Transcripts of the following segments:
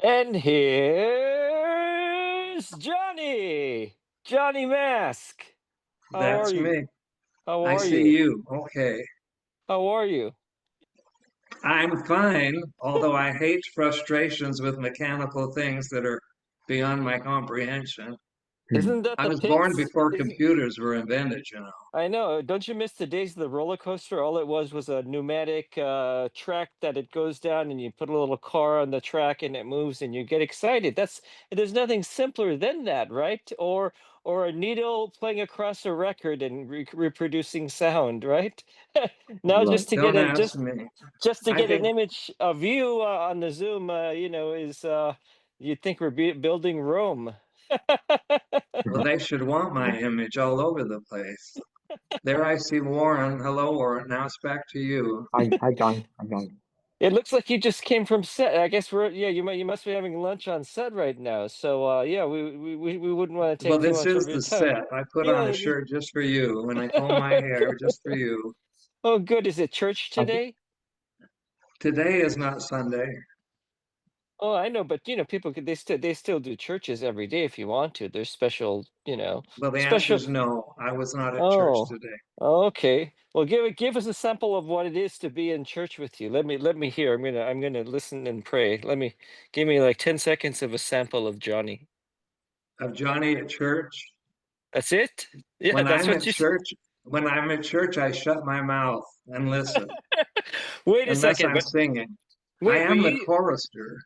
And here's Johnny. Johnny Mask. How are That's you? me. How I are see you? you. Okay. How are you? I'm fine, although I hate frustrations with mechanical things that are beyond my comprehension. Isn't that I the was born pits? before Isn't computers were invented. I know. Don't you miss the days of the roller coaster? All it was a pneumatic track that it goes down, and you put a little car on the track, and it moves, and you get excited. There's nothing simpler than that, right? Or a needle playing across a record and reproducing sound, right? Now, Right. Don't ask me. just to I get an think, image of you on the Zoom, is you'd think we're building Rome. well, they should want my image all over the place. There I see Warren. Hello, Warren. Now it's back to you. Hi, John. Hi, John. It looks like you just came from set. I guess yeah, you must be having lunch on set right now. So yeah, we wouldn't want to Well, take too this much is of your the time. set. I put on a Yeah. shirt just for you when I comb my hair, just for you. Oh, good. Is it church I, today? Today is not Sunday. Oh, I know, but people could they still do churches every day if you want to. There's special, Well, the answer special. is no. I was not at church Oh, today. okay. Well, give us a sample of what it is to be in church with you. Let me hear. I'm gonna listen and pray. Give me like 10 seconds of a sample of Johnny. Of Johnny at church. That's it? Yeah, When that's I'm what at you said. church, when I'm at church, I shut my mouth and listen, Wait a unless second, I'm but singing. I wait, but am the you chorister.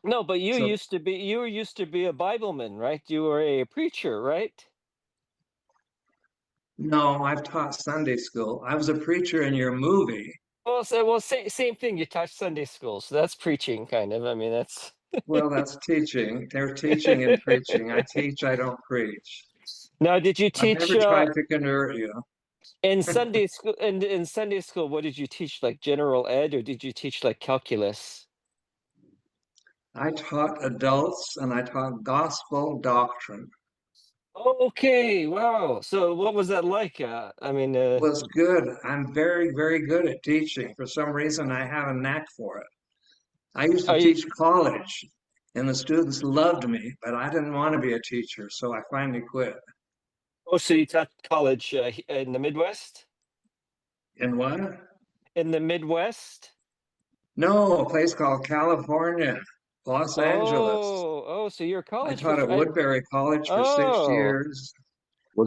no, but So, you were used to be a Bibleman, right? You were a preacher, right? no, I've taught Sunday school. I was a preacher in your movie. Same thing. You taught Sunday school, so that's preaching, kind of. I mean, that's. Well, that's teaching. They're teaching and preaching. I teach, I don't preach. Now, did you I've teach never tried to convert you. in Sunday school? In Sunday school, what did you teach? Like general ed, or did you teach like calculus? I taught adults and I taught gospel doctrine. Oh, okay, wow. So, what was that like? I mean, Was good. I'm very, very good at teaching. For some reason, I have a knack for it. I used to are you? teach college, and the students loved me, but I didn't want to be a teacher, so I finally quit. Oh, so you taught college in the Midwest? And what? In the Midwest? No, a place called California, Los Angeles. So you're a I college taught prof. at Woodbury College for six Oh, years.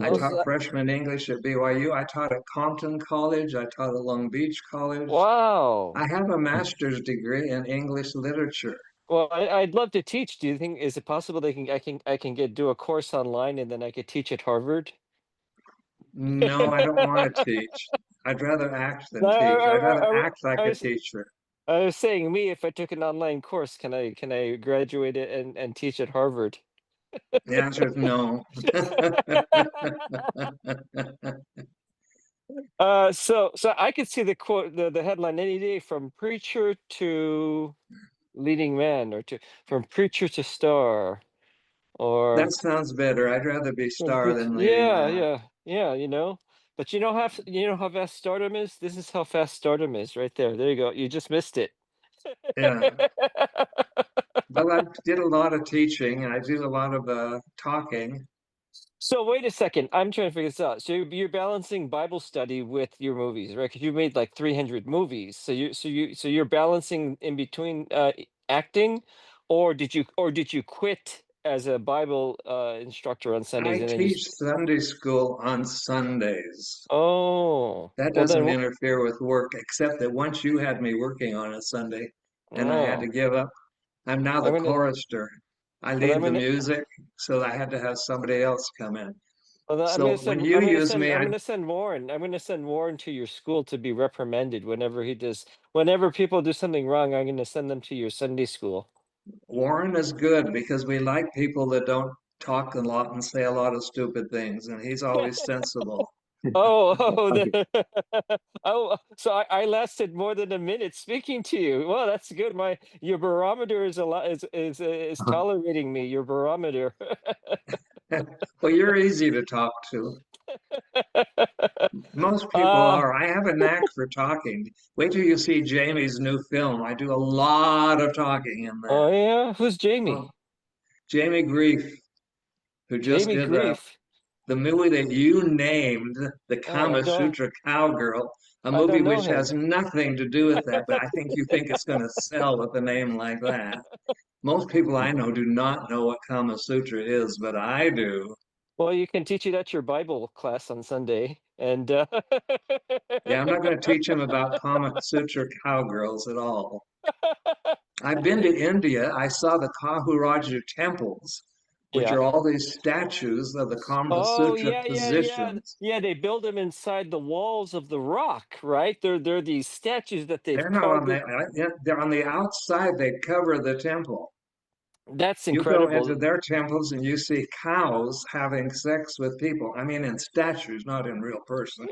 I oh, Woodbury. taught freshman English at BYU. I taught at Compton College. I taught at Long Beach College. wow. I have a master's degree in English literature. Well, I'd love to teach. Do you think is it possible I can get do a course online and then I could teach at Harvard? No, I don't want to teach. I'd rather act No, than teach. I'd rather act like I a was teacher. I was saying me if I took an online course, can I graduate it and teach at Harvard? The answer is no. So I could see the quote the headline any day from preacher to leading man or to from preacher to star That or sounds better. I'd rather be star than leading yeah, man. yeah, yeah, but you know how fast stardom is. This is how fast stardom is right there you go, you just missed it. Yeah. Well, I did a lot of teaching. I do a lot of talking. So wait a second, I'm trying to figure this out. So you're balancing Bible study with your movies, right? Because you made like 300 movies. So you're balancing in between acting, or did you quit as a Bible instructor on Sundays I and then teach Sunday school on Sundays. oh, That well then doesn't interfere with work, except that once you had me working on a Sunday and I had to oh, give up, I'm now I'm the gonna chorister. I well I'm lead the gonna music, so I had to have somebody else come in. well, I'm So gonna when send you I'm gonna use send me, I'm gonna send Warren to your school to be reprimanded whenever people do something wrong. I'm gonna send them to your Sunday school. Warren is good because we like people that don't talk a lot and say a lot of stupid things, and he's always sensible. Oh, oh, Okay. oh, so I lasted more than a minute speaking to you. Well, that's good. Your barometer is a lot is Uh-huh. tolerating me. Your barometer. Well, you're easy to talk to. Most people Uh, are. I have a knack for talking. Wait till you see Jamie's new film. I do a lot of talking in oh that. yeah, who's Oh, Jamie? Jamie Grief, who just Jamie did Grief. the movie that you named, The Oh, I Kama don't, Sutra Cowgirl, a I movie don't know which him. has nothing to do with that, but I think you think it's going to sell with a name like that. Most people I know do not know what Kama Sutra is, but I do. Well, you can teach it at your Bible class on Sunday, and Yeah, I'm not going to teach them about Kama Sutra cowgirls at all. I've been to India. I saw the Kahuraja temples, which yeah. are all these statues of the Kama Oh Sutra yeah, yeah, yeah, positions. yeah. They build them inside the walls of the rock, right? They're these statues that they've They're not on carved. the, yeah, they're on the outside. They cover the temple. That's You go into incredible. their temples and you see cows having sex with people. I mean, in statues, not in real person.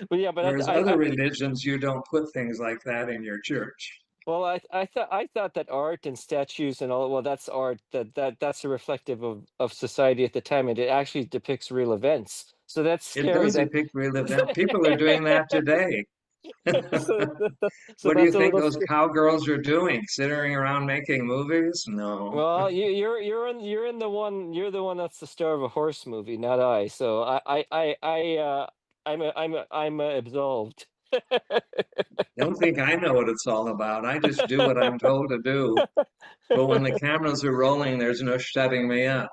Well, yeah, but Whereas other religions, you don't put things like that in your church. well, I thought that art and statues and all, well, that's art. That's a reflective of society at the time, and it actually depicts real events. So that's It scary. does That depict real events. People are doing that today. so, so What do you that's a think little those scary. cowgirls are doing? Sitting around making movies? No. Well, you're the one that's the star of a horse movie, not I. So I'm absolved. Don't think I know what it's all about. I just do what I'm told to do. But when the cameras are rolling, there's no shutting me up.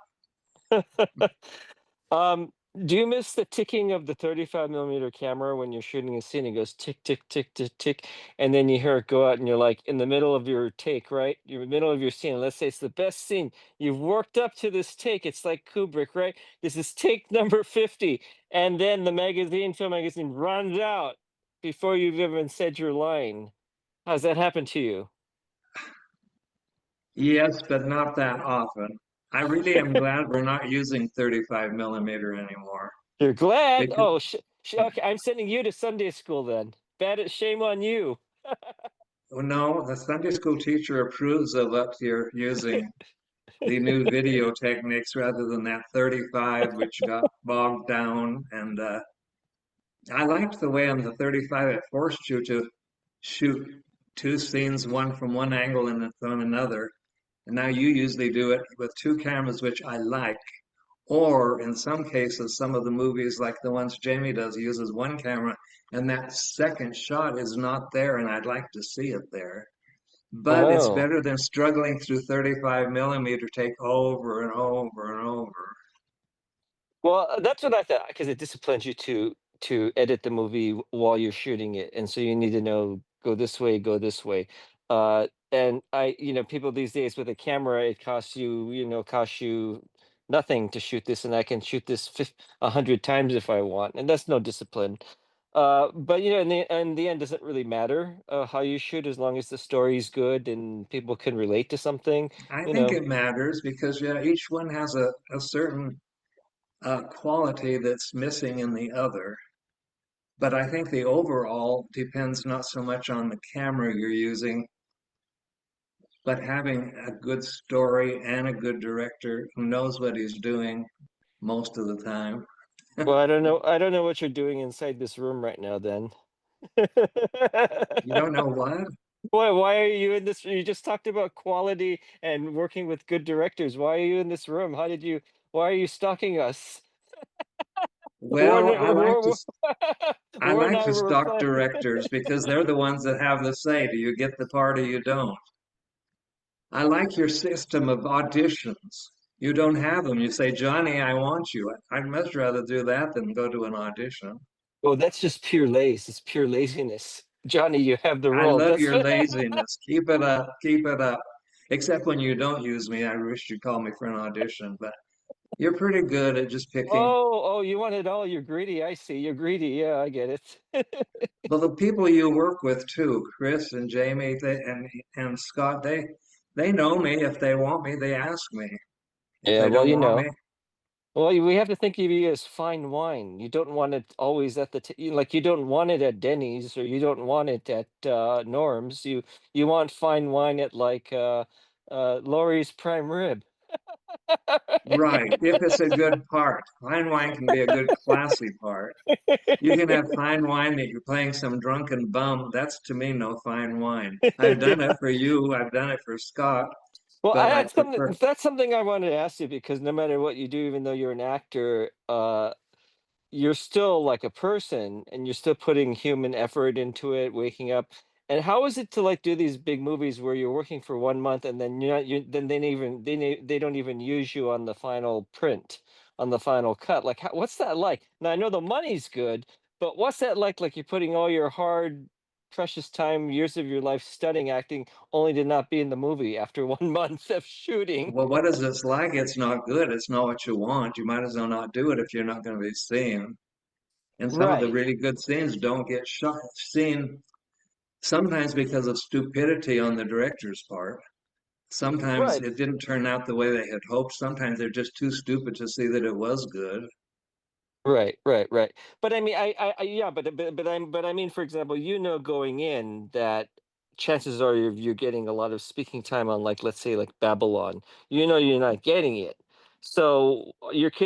Um, do you miss the ticking of the 35 millimeter camera when you're shooting a scene? It goes tick, tick, tick, tick, tick, and then you hear it go out, and you're like in the middle of your take, right? You're in the middle of your scene. Let's say it's the best scene. You've worked up to this take. It's like Kubrick, right? This is take number 50. And then the film magazine runs out before you've even said your line. How's that happen to you? Yes, but not that often. I really am glad we're not using 35 millimeter anymore. You're glad? Because, Oh, okay. I'm sending you to Sunday school then. Shame on you. oh no, the Sunday school teacher approves of us here using the new video techniques rather than that 35, which got bogged down. And I liked the way on the 35 it forced you to shoot two scenes, one from one angle and from another. And now you usually do it with two cameras, which I like. Or in some cases, some of the movies, like the ones Jamie does, uses one camera and that second shot is not there, and I'd like to see it there. But it's Oh. better than struggling through 35 millimeter take over and over and over. Well, that's what I thought because it disciplines you to edit the movie while you're shooting it, and so you need to know go this way, go this way. And people these days with a camera, it costs you nothing to shoot this, and I can shoot this 100 times if I want, and that's no discipline. But in the end, doesn't really matter how you shoot as long as the story's good and people can relate to something. I You think know. it matters because yeah, each one has a certain quality that's missing in the other. But I think the overall depends not so much on the camera you're using, but having a good story and a good director who knows what he's doing most of the time. Well, I don't know. I don't know what you're doing inside this room right now. Then. You don't know what? Why are you in this? You just talked about quality and working with good directors. Why are you in this room? Why are you stalking us? Warren, Well, I Warren and like I to were stalk planning. directors because they're the ones that have the say. Do you get the part or you don't? I like your system of auditions. You don't have them. You say, Johnny, I want you. I'd much rather do that than go to an audition. Oh, that's just pure lace. It's pure laziness. Johnny, you have the I role. love That's your laziness. Keep it up. Keep it up. Except when you don't use me, I wish you'd call me for an audition. But you're pretty good at just picking. oh, you want it all. You're greedy. I see. You're greedy. Yeah, I get it. Well, the people you work with too, Chris and Jamie and Scott, they know me. If they want me, they ask me. If Yeah, they well, don't want me, Well, we have to think of you as fine wine. You don't want it always at like you don't want it at Denny's or you don't want it at Norm's. You want fine wine at like Laurie's Prime Rib. Right. If it's a good part, fine wine can be a good classy part. You can have fine wine that you're playing some drunken bum. That's to me no fine wine. I've done it for you. I've done it for Scott, Well, I but I had something. prefer. That's something I wanted to ask you because no matter what you do, even though you're an actor, you're still like a person and you're still putting human effort into it, waking up. And how is it to like do these big movies where you're working for 1 month and then you're not, you then they don't even use you on the final print, on the final cut? Like, what's that like? Now I know the money's good, but what's that like? Like you're putting all your hard, precious time, years of your life studying acting, only to not be in the movie after 1 month of shooting. Well, what is this like? It's not good. It's not what you want. You might as well not do it if you're not going to be seen. And some of the Right, really good scenes don't get shot seen sometimes because of stupidity on the director's part. Sometimes right. it didn't turn out the way they had hoped. Sometimes they're just too stupid to see that it was good. Right, right, right. But I mean, yeah, but I mean, for example, going in that chances are you're getting a lot of speaking time on, like, let's say, like Babylon. You're not getting it. So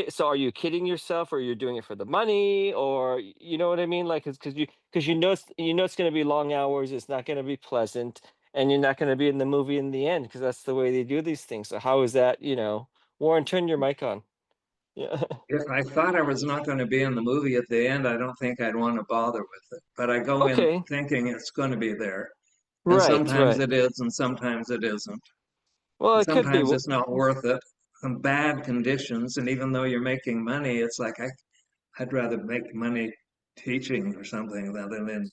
so are you kidding yourself, or you're doing it for the money, or you know what I mean? Like, it's because it's going to be long hours. It's not going to be pleasant, and you're not going to be in the movie in the end because that's the way they do these things. So how is that? Warren, turn your mic on. Yeah. If I thought I was not going to be in the movie at the end, I don't think I'd want to bother with it. But I go in Okay. thinking it's going to be there. And Right, sometimes right. it is, and sometimes it isn't. Well, And it could be. sometimes it's not worth it. Some bad conditions, and even though you're making money, it's like I'd rather make money teaching or something rather than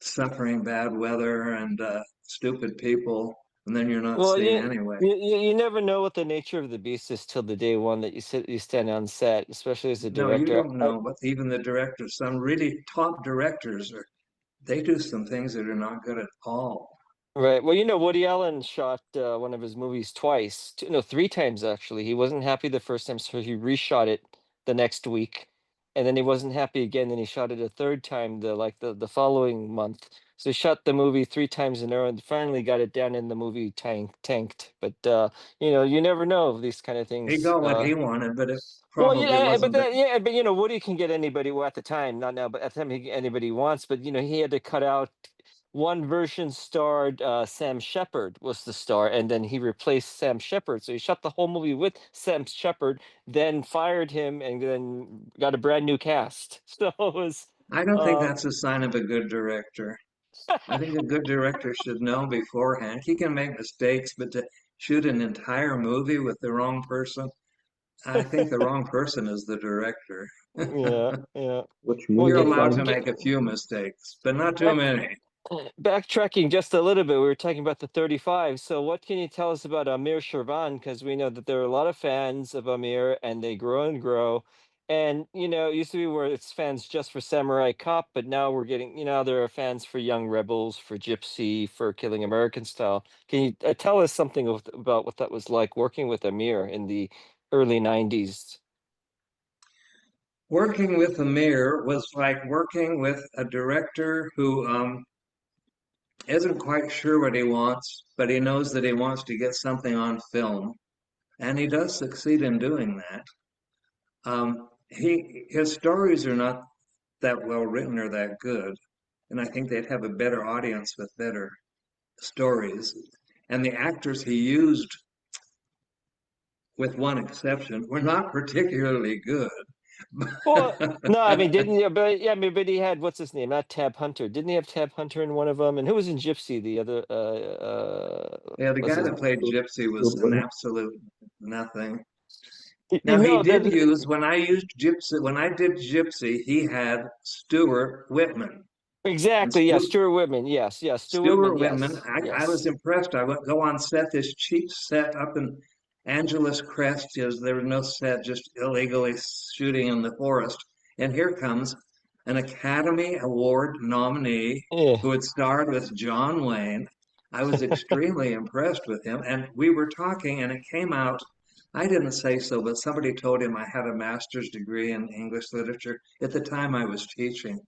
suffering bad weather and stupid people, and then you're not Well, seen anyway. you never know what the nature of the beast is till the day one that you stand on set, especially as a No, you director. don't know, but even the directors, some really top directors are they do some things that are not good at all. Right. Well, Woody Allen shot one of his movies twice, no, 3 times actually. He wasn't happy the first time, so he reshot it the next week, and then he wasn't happy again. Then he shot it a third time the following month. So he shot the movie 3 times in a row, and finally got it down, and the movie tanked. But you never know of these kind of He things. got what he wanted, but it Well, probably wasn't the. but Woody can get anybody, well, at the time, not now, but at the time he can get anybody he wants. But he had to cut out one version starred Sam Shepard was the star, and then he replaced Sam Shepard. So he shot the whole movie with Sam Shepard, then fired him, and then got a brand new cast. So it was, I don't think um, that's a sign of a good director. I think a good director should know beforehand. He can make mistakes, but to shoot an entire movie with the wrong person, I think the wrong person is the director. yeah, yeah. Which Well, You're movie allowed to from? make a few mistakes, but not too back many. backtracking just a little bit, we were talking about the 35. So, what can you tell us about Amir Shervan? Because we know that there are a lot of fans of Amir, and they grow and grow. And it used to be where it's fans just for Samurai Cop, but now we're getting, there are fans for Young Rebels, for Gypsy, for Killing American Style. Can you tell us something about what that was like working with Amir in the early 90s? Working with Amir was like working with a director who isn't quite sure what he wants, but he knows that he wants to get something on film, and he does succeed in doing that. His stories are not that well written or that good, and I think they'd have a better audience with better stories. And the actors he used, with one exception, were not particularly good. Well, no, I mean, didn't you? But yeah, I mean, but he had, what's his name? Not Tab Hunter. Didn't he have Tab Hunter in one of them? And who was in Gypsy? The other, Yeah, the what's guy his? that played Gypsy was an Goodwin. absolute nothing. You Now he know did that use when I did Gypsy, he had Stuart Whitman. And exactly. Yeah, Stuart Whitman. Yes, yes, Stuart Whitman. Stuart Whitman, Yes, I was yes. impressed. I would go on set, this cheap set up in Angeles Crest, is there was no set, just illegally shooting in the forest. And here comes an Academy Award nominee Yeah. who had starred with John Wayne. I was extremely impressed with him. And we were talking, and it came out. I didn't say so, but somebody told him I had a master's degree in English literature at the time I was teaching.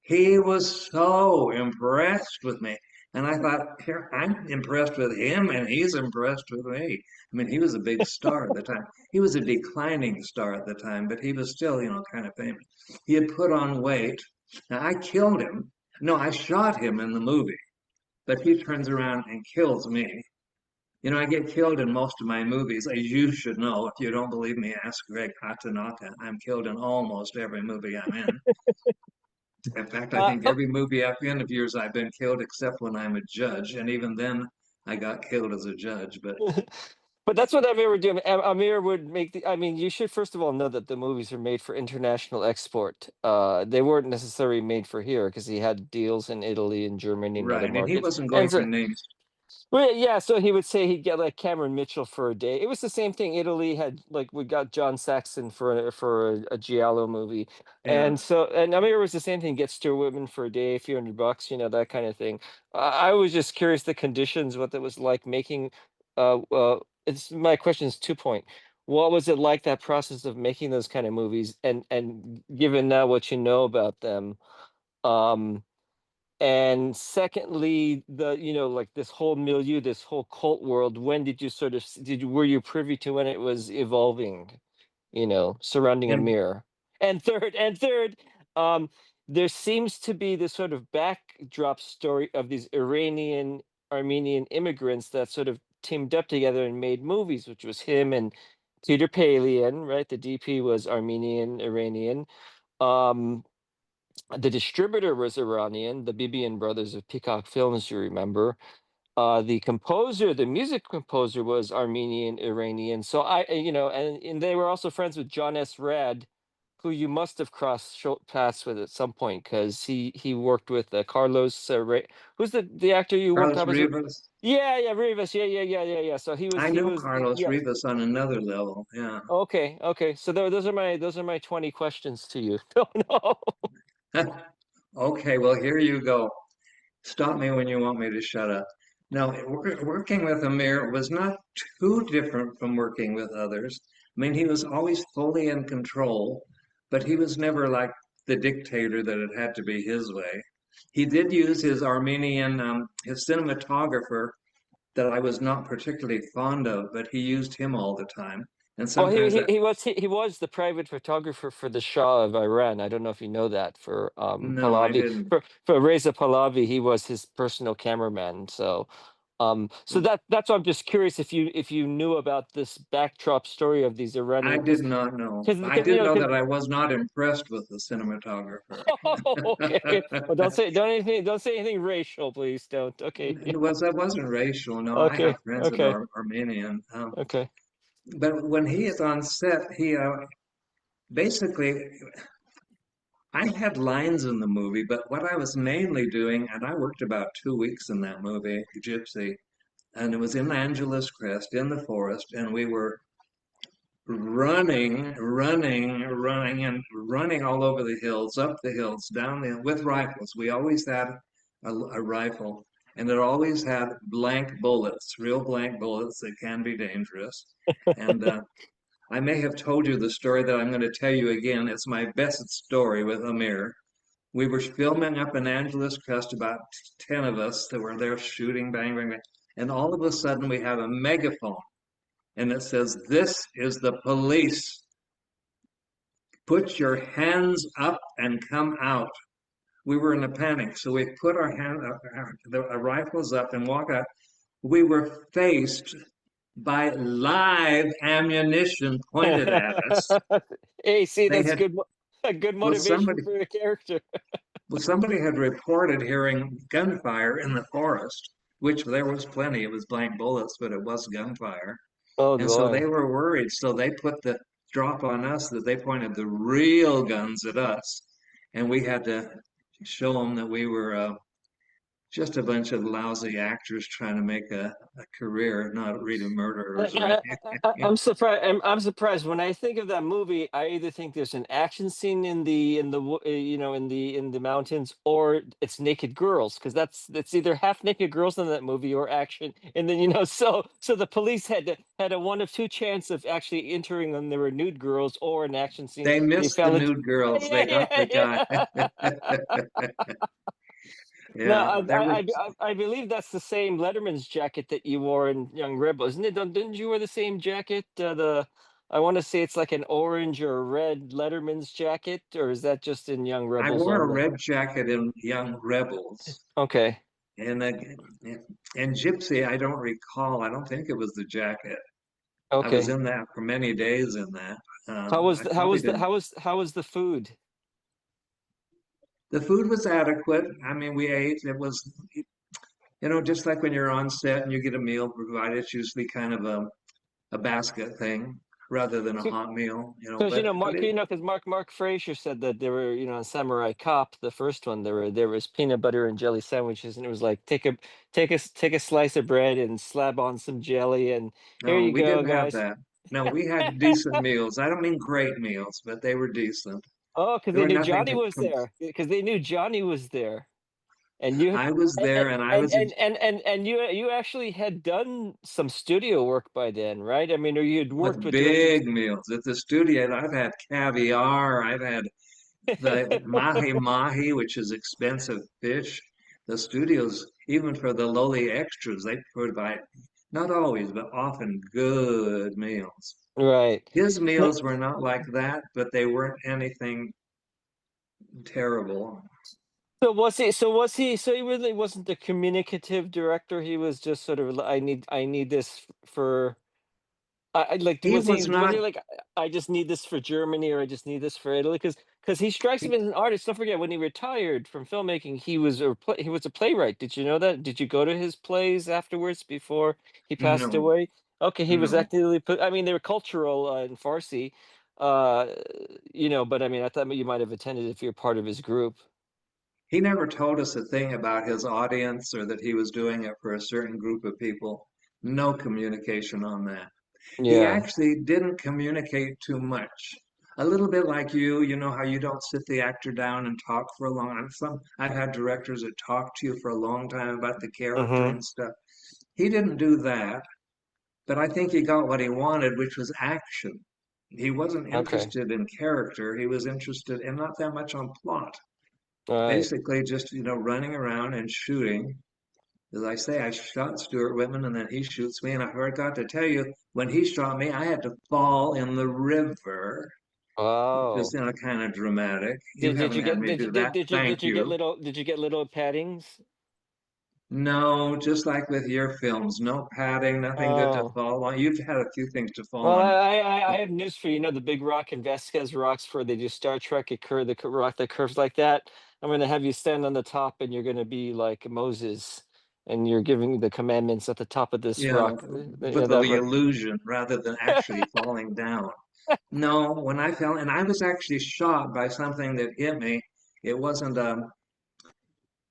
He was so impressed with me. And I thought, here, I'm impressed with him and he's impressed with me. I mean, he was a big star at the time. He was a declining star at the time, but he was still, kind of famous. He had put on weight. Now, I killed him. No, I shot him in the movie, but he turns around and kills me. I get killed in most of my movies, as you should know. If you don't believe me, ask Greg Hatanaka. I'm killed in almost every movie I'm in. In fact, I think Oh, every movie I've been of yours, I've been killed except when I'm a judge, and even then, I got killed as a judge. But but that's what Amir would do. Amir would make the. I mean, you should first of all know that the movies are made for international export. They weren't necessarily made for here because he had deals in Italy and Germany and other right, and he markets. wasn't And going for so names. well, yeah, so he would say he'd get like Cameron Mitchell for a day. It was the same thing. Italy had like we got John Saxon for a Giallo movie, Yeah, and I mean it was the same thing. Get Stuart Whitman for a day, a few $100, that kind of thing. I was just curious the conditions, what it was like making. It's my question is 2 point. What was it like that process of making those kind of movies, and given now what you know about them, um and secondly, like this whole milieu, this whole cult world, when did you sort of were you privy to when it was evolving, surrounding a and mirror? And third, um, there seems to be this sort of backdrop story of these Iranian Armenian immigrants that sort of teamed up together and made movies, which was him and Peter Palian, right? The DP was Armenian, Iranian. Um, the distributor was Iranian, the Bibian brothers of Peacock Films, you remember. The composer, the music composer was Armenian, Iranian. So and they were also friends with John S. Rad, who you must have crossed paths with at some point because he worked with Carlos. Who's the actor you worked Carlos opposite? Rivas. Yeah, yeah, Rivas. Yeah, yeah, yeah, yeah, yeah. So I he know was, Carlos yeah. Rivas on another level. Yeah. Okay, okay. So those are my 20 questions to you. No, no. Okay, well, here you go. Stop me when you want me to shut up. Now, working with Amir was not too different from working with others. I mean, he was always fully in control, but he was never like the dictator that it had to be his way. He did use his Armenian, his cinematographer that I was not particularly fond of, but he used him all the time. And Well, sometimes that, he was the private photographer for the Shah of Iran. I don't know if you know that. For no, I Pahlavi, didn't. for Reza Pahlavi, he was his personal cameraman. So that's why I'm just curious if you knew about this backdrop story of these I Iranian did not know. I because did know that I was not impressed with the cinematographer. okay. Well, don't say anything racial, please. Don't. Okay. It was that wasn't racial. No, I have Okay. friends that Okay. are Armenian. Okay. But when he is on set, he basically I had lines in the movie, but what I was mainly doing, and I worked about 2 weeks in that movie, Gypsy, and it was in Angeles Crest in the forest, and we were running all over the hills, up the hills, down the with rifles. We always had a rifle, and it always had blank bullets, real blank bullets that can be dangerous. And I may have told you the story that I'm going to tell you again. It's my best story with Amir. We were filming up in Angeles Crest, about 10 of us that were there shooting, bang, bang, bang. And all of a sudden we have a megaphone and it says, "This is the police. Put your hands up and come out." We were in a panic, so we put our rifles up and walk out. We were faced by live ammunition pointed at us. Hey, see, They that's had, good. A good well, motivation for a character. somebody had reported hearing gunfire in the forest, which there was plenty. It was blank bullets, but it was gunfire. Oh And so boy. they were worried. So they put the drop on us that they pointed the real guns at us. And we had to show them that we were just a bunch of lousy actors trying to make a career, not really murderers or anything. I'm surprised. I'm surprised when I think of that movie. I either think there's an action scene in the mountains, or it's naked girls because that's either half naked girls in that movie or action. And then so the police had a one of two chance of actually entering when there were nude girls or an action scene. They They missed the fell into nude girls. They yeah got the guy. yeah yeah. No, Yeah, there were. I believe that's the same Letterman's jacket that you wore in Young Rebel, isn't it? Didn't you wear the same jacket? I want to say it's like an orange or red Letterman's jacket, or is that just in Young I Rebels wore a only? red jacket in Young Rebels, Okay. and Gypsy. I don't recall. I don't think it was the jacket. I was Okay. in that for many days in that. I How probably was the didn't. how was the food? The food was adequate. I mean, we ate. It was, just like when you're on set and you get a meal provided, it's usually kind of a basket thing rather than a hot meal, Because but Mark, it, because Mark Frazier said that there were, on Samurai Cop, the first one, there was peanut butter and jelly sandwiches, and it was like take a slice of bread and slap on some jelly, and here no, you we go, didn't have guys. that. No, we had decent meals. I don't mean great meals, but they were decent. Oh, because There they were knew nothing Johnny to was there. Because they knew Johnny was there, and you I was and there and I was you actually had done some studio work by then, right? I mean, or you had worked with with directors. big meals at the studio. I've had caviar. I've had the mahi mahi, which is expensive fish. The studios, even for the lowly extras, they provide not always, but often good meals. Right. His No, meals were not like that, but they weren't anything terrible. so was he? So was he? So he really wasn't the communicative director. He was just sort of. I need this for. Like. He Was was he not, like? I just need this for Germany, or I just need this for Italy, because he strikes me he, as an artist. Don't forget, when he retired from filmmaking, he was a playwright. Did you know that? Did you go to his plays afterwards before he passed no, away? Okay, he was no. actively put. I mean, they were cultural in Farsi, uh, But I mean, I thought you might have attended if you're part of his group. He never told us a thing about his audience or that he was doing it for a certain group of people. No communication on that. He Yeah. actually didn't communicate too much. A little bit like you know how you don't sit the actor down and talk for a long time. I've had directors that talk to you for a long time about the character Mm-hmm. and stuff. He didn't do that, but I think he got what he wanted, which was action. He wasn't Okay. interested in character. He was interested in not that much on plot. All right. Basically, just running around and shooting. As I say, I shot Stuart Whitman, and then he shoots me. And I forgot to tell you, when he shot me, I had to fall in the river, which was Oh. kind of dramatic. You haven't had me do that. Thank you. did you get little paddings? No, just like with your films, no padding, nothing good to Oh. fall on. You've had a few things to fall Well, on. I have news for you. The big rock in Vasquez rocks for they do Star Trek. Rock that curves like that. I'm going to have you stand on the top, and you're going to be like Moses, and you're giving the commandments at the top of this Yeah, rock. but That the illusion rather than actually falling down. No, when I fell, and I was actually shot by something that hit me. It wasn't a,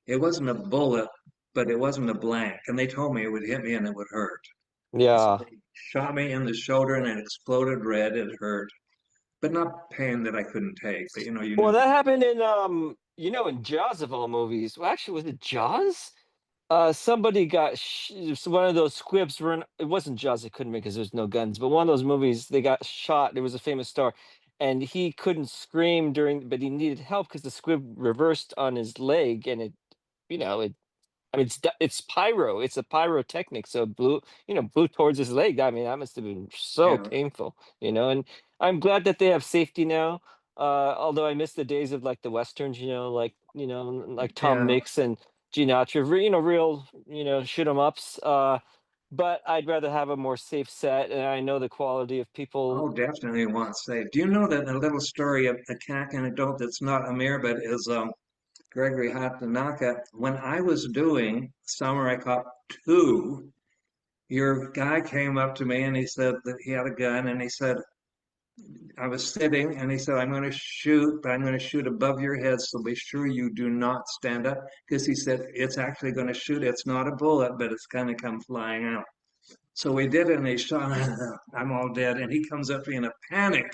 it wasn't a bullet, but it wasn't a blank. And they told me it would hit me and it would hurt. So Yeah. they shot me in the shoulder and it exploded red. It hurt, but not pain that I couldn't take. But you Well, knew. that happened in in Jaws of all movies. Well, actually, was it Jaws? Somebody got one of those squibs run. It wasn't Jaws. It couldn't be because there's no guns. But one of those movies, they got shot. There was a famous star, and he couldn't scream but he needed help because the squib reversed on his leg, and it I mean, it's pyro. It's a pyrotechnic. So it blew towards his leg. I mean, that must have been so Yeah. painful. And I'm glad that they have safety now. Although I miss the days of like the westerns. Like Tom Yeah. Mix and Gene Autry. Real, shoot 'em ups. But I'd rather have a more safe set, and I know the quality of Oh, people. definitely want safe. Do you know that a little story, a cat anecdote that's not Amir, but is Gregory Hatanaka? When I was doing Samurai Cop 2, your guy came up to me and he said that he had a gun and he said, I was sitting and he said, I'm going to shoot, but I'm going to shoot above your head. So be sure you do not stand up because he said, it's actually going to shoot. It's not a bullet, but it's going to come flying out. So we did it and he shot, I'm all dead. And he comes up to me in a panic.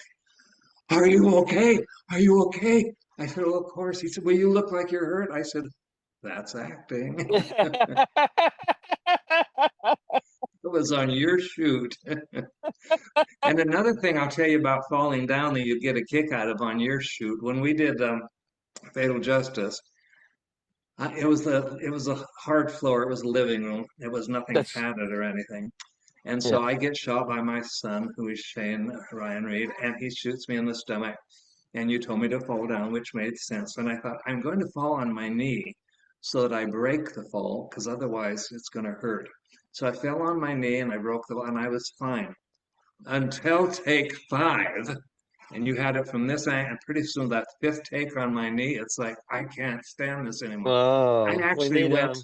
Are you okay? Are you okay? I said, well, of course. He said, well, you look like you're hurt. I said, that's acting. It was on your shoot. And another thing I'll tell you about falling down that you get a kick out of on your shoot, when we did Fatal Justice, It was a hard floor. It was a living room. It was nothing That's padded or anything. And yeah. so I get shot by my son, who is Shane Ryan Reed, and he shoots me in the stomach. And you told me to fall down, which made sense. And I thought, I'm going to fall on my knee so that I break the fall, because otherwise it's going to hurt. So I fell on my knee and I broke and I was fine until take five. And you had it from this angle, and pretty soon that fifth take on my knee, it's like, I can't stand this anymore. I Oh, we actually need went,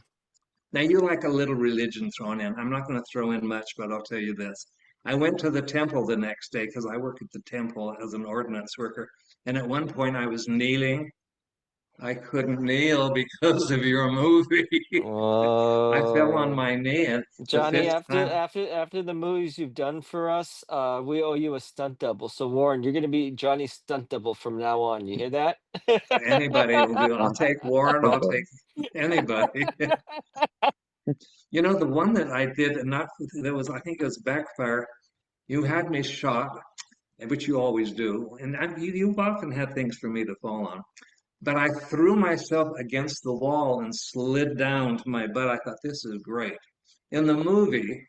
now you like a little religion thrown in. I'm not going to throw in much, but I'll tell you this. I went to the temple the next day because I work at the temple as an ordnance worker. And at one point I was kneeling. I couldn't kneel because of your movie. I fell on Oh, my knee and the Johnny, fifth time, after the movies you've done for us, we owe you a stunt double. So Warren, you're gonna be Johnny's stunt double from now on. You hear that? anybody will do. I'll take Warren, I'll take anybody. You know, the one that I did, and not there was, I think it was backfire. You had me shot, which you always do, and you've often had things for me to fall on. But I threw myself against the wall and slid down to my butt. I thought, this is great. In the movie,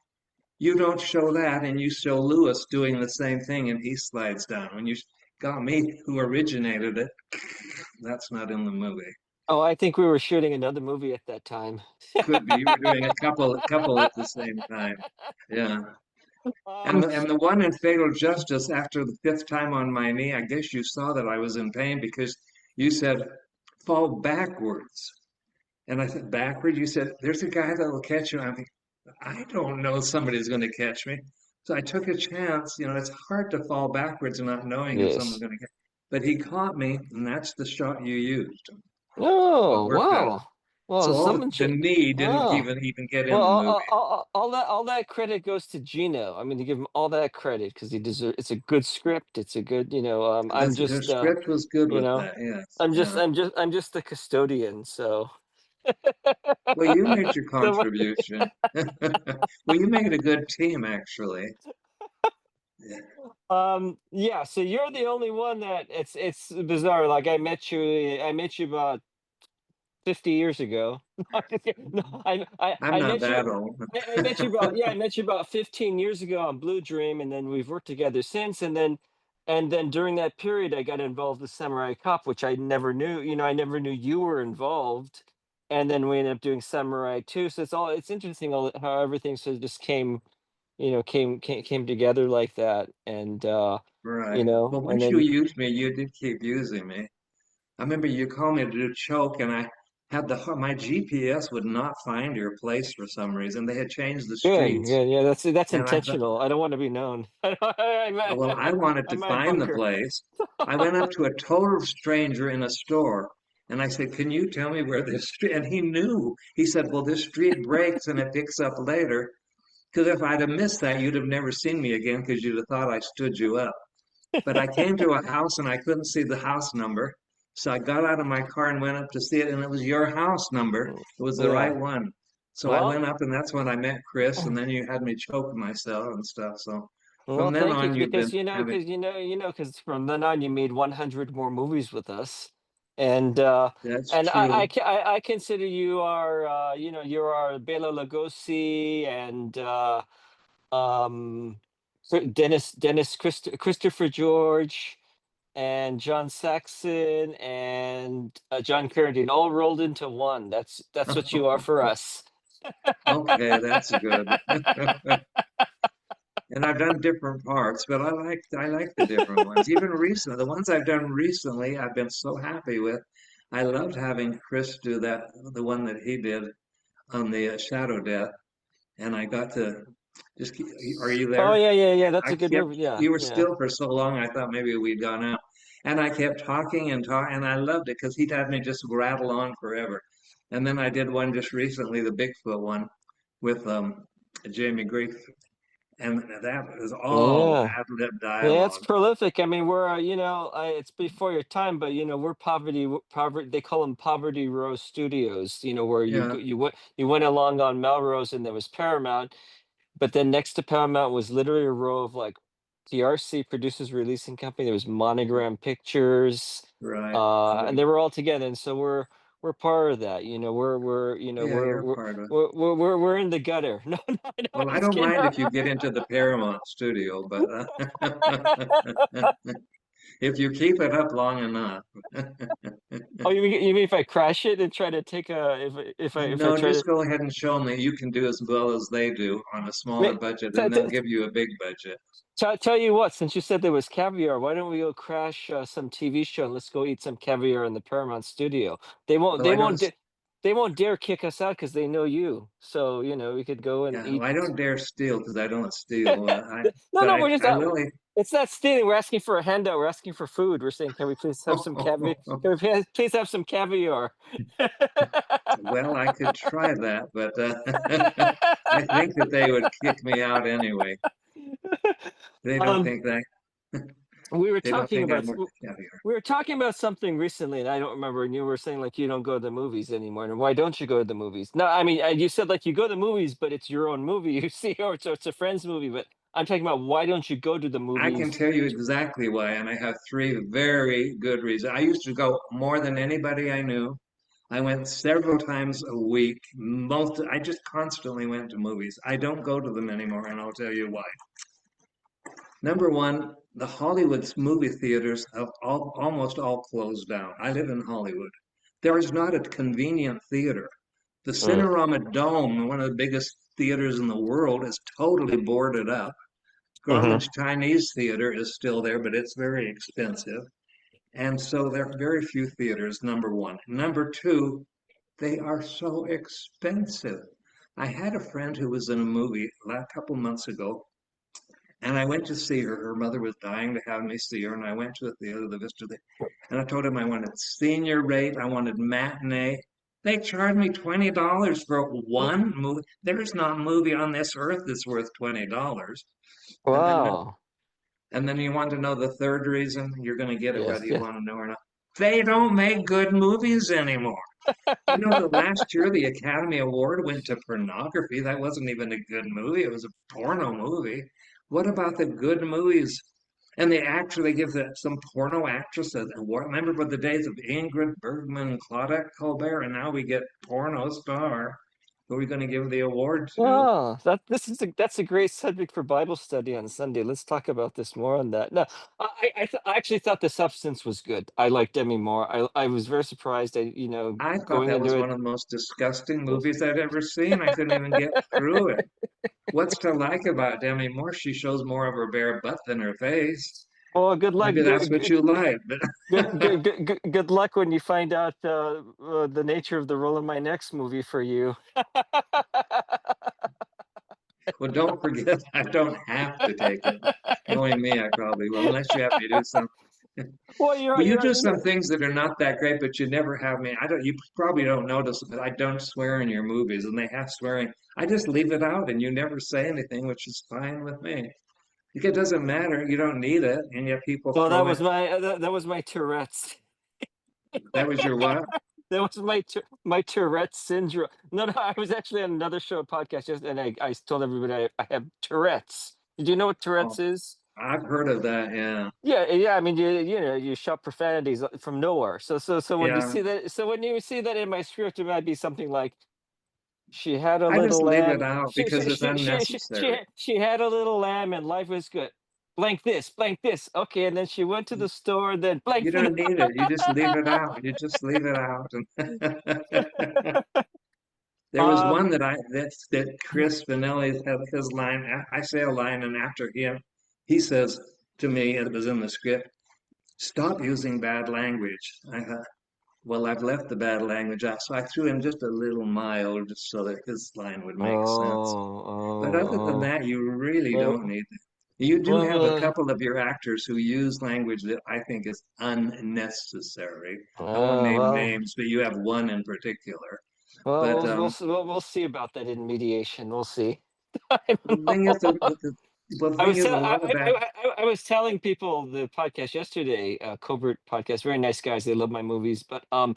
you don't show that, and you show Lewis doing the same thing, and he slides down. When you got me, who originated it, that's not in the movie. Oh, I think we were shooting another movie at that time. Could be you were doing a couple at the same time. Yeah. Um, And the one in Fatal Justice, after the fifth time on my knee, I guess you saw that I was in pain because you said, fall backwards. And I said, backward? You said, there's a guy that will catch you. I'm thinking, I don't know somebody's going to catch me. So I took a chance. You know, it's hard to fall backwards not knowing if someone's yes. going to get. But he caught me, and that's the shot you used. What Oh, worked out. wow. Well, So someone the should. knee didn't Oh, even get well, in the movie. all that credit goes to Gino. I mean, to give him all that credit because he deserves. It's a good script. It's a good. I'm The just. script was good You with know, that. Yes. Yeah. I'm just the custodian. So. Well, you made your So, contribution. Well, you made a good team, actually. Yeah. yeah. So you're the only one that it's bizarre. Like I met you about 50 years ago. No, I'm just kidding. No, I'm I not met you. that old. I met you about yeah, I met you about 15 years ago on Blue Dream, and then we've worked together since. And then during that period, I got involved with Samurai Cop, which I never knew. I never knew you were involved. And then we ended up doing Samurai 2. So it's interesting how everything sort of just came together like that. And Right. Well, and once you then used me, you did keep using me. I remember you called me to do choke, and I had my GPS would not find your place for some reason. They had changed the good, streets, good. Yeah, that's and I thought, intentional. I don't want to be known. well, I wanted I to might find the bunker. place. I went up to a total stranger in a store, and I said, "Can you tell me where this street?" And he knew. He said, "Well, this street breaks and it picks up later." Because if I'd have missed that, you'd have never seen me again because you'd have thought I stood you up. But I came to a house and I couldn't see the house number. So I got out of my car and went up to see it, and it was your house number. Mm, It was the right yeah. one. So I Well, went up, and that's when I met Chris, and then you had me choke myself and stuff. So well, from then thank you on, you've been because having, because from then on you made 100 more movies with us, and that's true. I consider you are you're our Bela Lugosi and um Christopher George and John Saxon and John Carradine all rolled into one. That's what you are for us. Okay, that's good. And I've done different parts, but I like the different ones. Even recently, the ones I've done recently, I've been so happy with. I loved having Chris do the one that he did on the Shadow Death, and I got to just keep, are you Oh there? yeah, yeah, yeah. That's I a good kept, movie. Yeah, you were yeah. still for so long, I thought maybe we'd gone out. And I kept talking and talking, and I loved it because he'd had me just rattle on forever. And then I did one just recently, the Bigfoot one with Jamie Greif, and that was all Yeah. ad lib Yeah, it's dialogue. prolific. I mean, we're it's before your time, but we're poverty. They call them Poverty Row Studios. Where Yeah, you went along on Melrose, and there was Paramount, but then next to Paramount was literally a row of like TRC Producers Releasing Company. There was Monogram Pictures, right. and they were all together. And so we're part of that. We're Yeah, you're part of it. we're in the gutter. No, no, no, I'm Well, I just don't kidding. mind if you get into the Paramount studio, but if you keep it up long enough. Oh, you mean if I crash it and try to take a if I No, try to just go ahead and show them that you can do as well as they do on a smaller ma- budget, t- and they'll t- give you a big budget. tell you what, since you said there was caviar, why don't we go crash some TV show and let's go eat some caviar in the Paramount studio? They won't Well, they I don't, won't da- they won't dare kick us out because they know you. So we could go and yeah, eat. well, I don't dare steal because I don't steal. No, But no, we're just I will eat. it's not stealing. We're asking for a handout. We're asking for food. We're saying, can we please have some caviar? Can we please have some caviar? Well, I could try that, but I think that they would kick me out anyway. They don't um, think that. we were They don't talking think about I'm worth the caviar. we were talking about something recently, and I don't remember. And you were saying like you don't go to the movies anymore, and why don't you go to the movies? No, I mean you said like you go to the movies, but it's your own movie you see, or it's a friend's movie. But I'm talking about why don't you go to the I can movies? tell you exactly why, and I have three very good reasons. I used to go more than anybody I knew. I went several times a week. I just constantly went to movies. I don't go to them anymore, and I'll tell you why. Number one, the Hollywood movie theaters have almost all closed down. I live in Hollywood. There is not a convenient theater. The Mm. Cinerama Dome, one of the biggest theaters in the world, is totally boarded up. Hmm. Grauman's Chinese Theater is still there, but it's very expensive. And so there are very few theaters, number one. Number two, they are so expensive. I had a friend who was in a movie a couple months ago, and I went to see her. Her mother was dying to have me see her, and I went to the theater, the Vista, and I told him I wanted senior rate, I wanted matinee. They charged me $20 for one movie. There's not a movie on this earth that's worth $20. And then Wow. and then you want to know the third reason, you're going to get it Yes. whether you Yeah. want to know or not. They don't make good movies anymore. You know, the last year the Academy Award went to pornography. That wasn't even a good movie. It was a porno movie. What about the good movies? And they actually give some porno actress an award. Remember the days of Ingrid Bergman, Claudette Colbert, and now we get porno star. Who are we going to give the award to? Oh, that's a great subject for Bible study on Sunday. Let's talk about this more on that. No, I actually thought The Substance was good. I liked Demi Moore. I was very surprised. I thought Going that into was it. one of the most disgusting movies I'd ever seen. I couldn't even get through it. What's to like about Demi Moore? She shows more of her bare butt than her face. Oh, good luck. Maybe that's what you like. Good luck when you find out the nature of the role in my next movie for you. Well, don't forget, I don't have to take it. Knowing me, I probably will, unless you have me do something. Well, you're Well, you you're do some you're things that are not that great, but you never have me. I don't. You probably don't notice, but I don't swear in your movies, and they have swearing. I just leave it out, and you never say anything, which is fine with me. It doesn't matter. You don't need it, and yet people well, throw it. that was my Tourette's. That was your what? That was my Tourette's syndrome. No, no, I was actually on another show podcast and I told everybody I have Tourette's. Did you know what Oh, Tourette's is? I've heard of that. Yeah, Yeah, yeah. I mean, you shop profanities from nowhere. So when you yeah. see that, in my script, it might be something like she had a I just little leave it lamb. out because it's unnecessary. She had a little lamb, and life was good. Blank this, blank this. Okay, and then she went to the store. Then blank You the. don't need it. You just leave it out. You just leave it out. There was um. one that Chris Finelli had his line. I say a line, and after him, he says to me, it was in the script, "Stop using bad language." I thought, well, I've left the bad language out, so I threw in just a little mild, just so that his line would Oh, make sense. But other than oh, that, you really don't oh. need it. You do have a Well, couple of your actors who use language that I think is unnecessary. I won't uh, name well, names, but you have one in particular. well, But we'll see about that in mediation. We'll see. the thing is, the I thing was is, a tell lot of that. I was telling people the podcast yesterday, Covert podcast, very nice guys. They love my movies, but I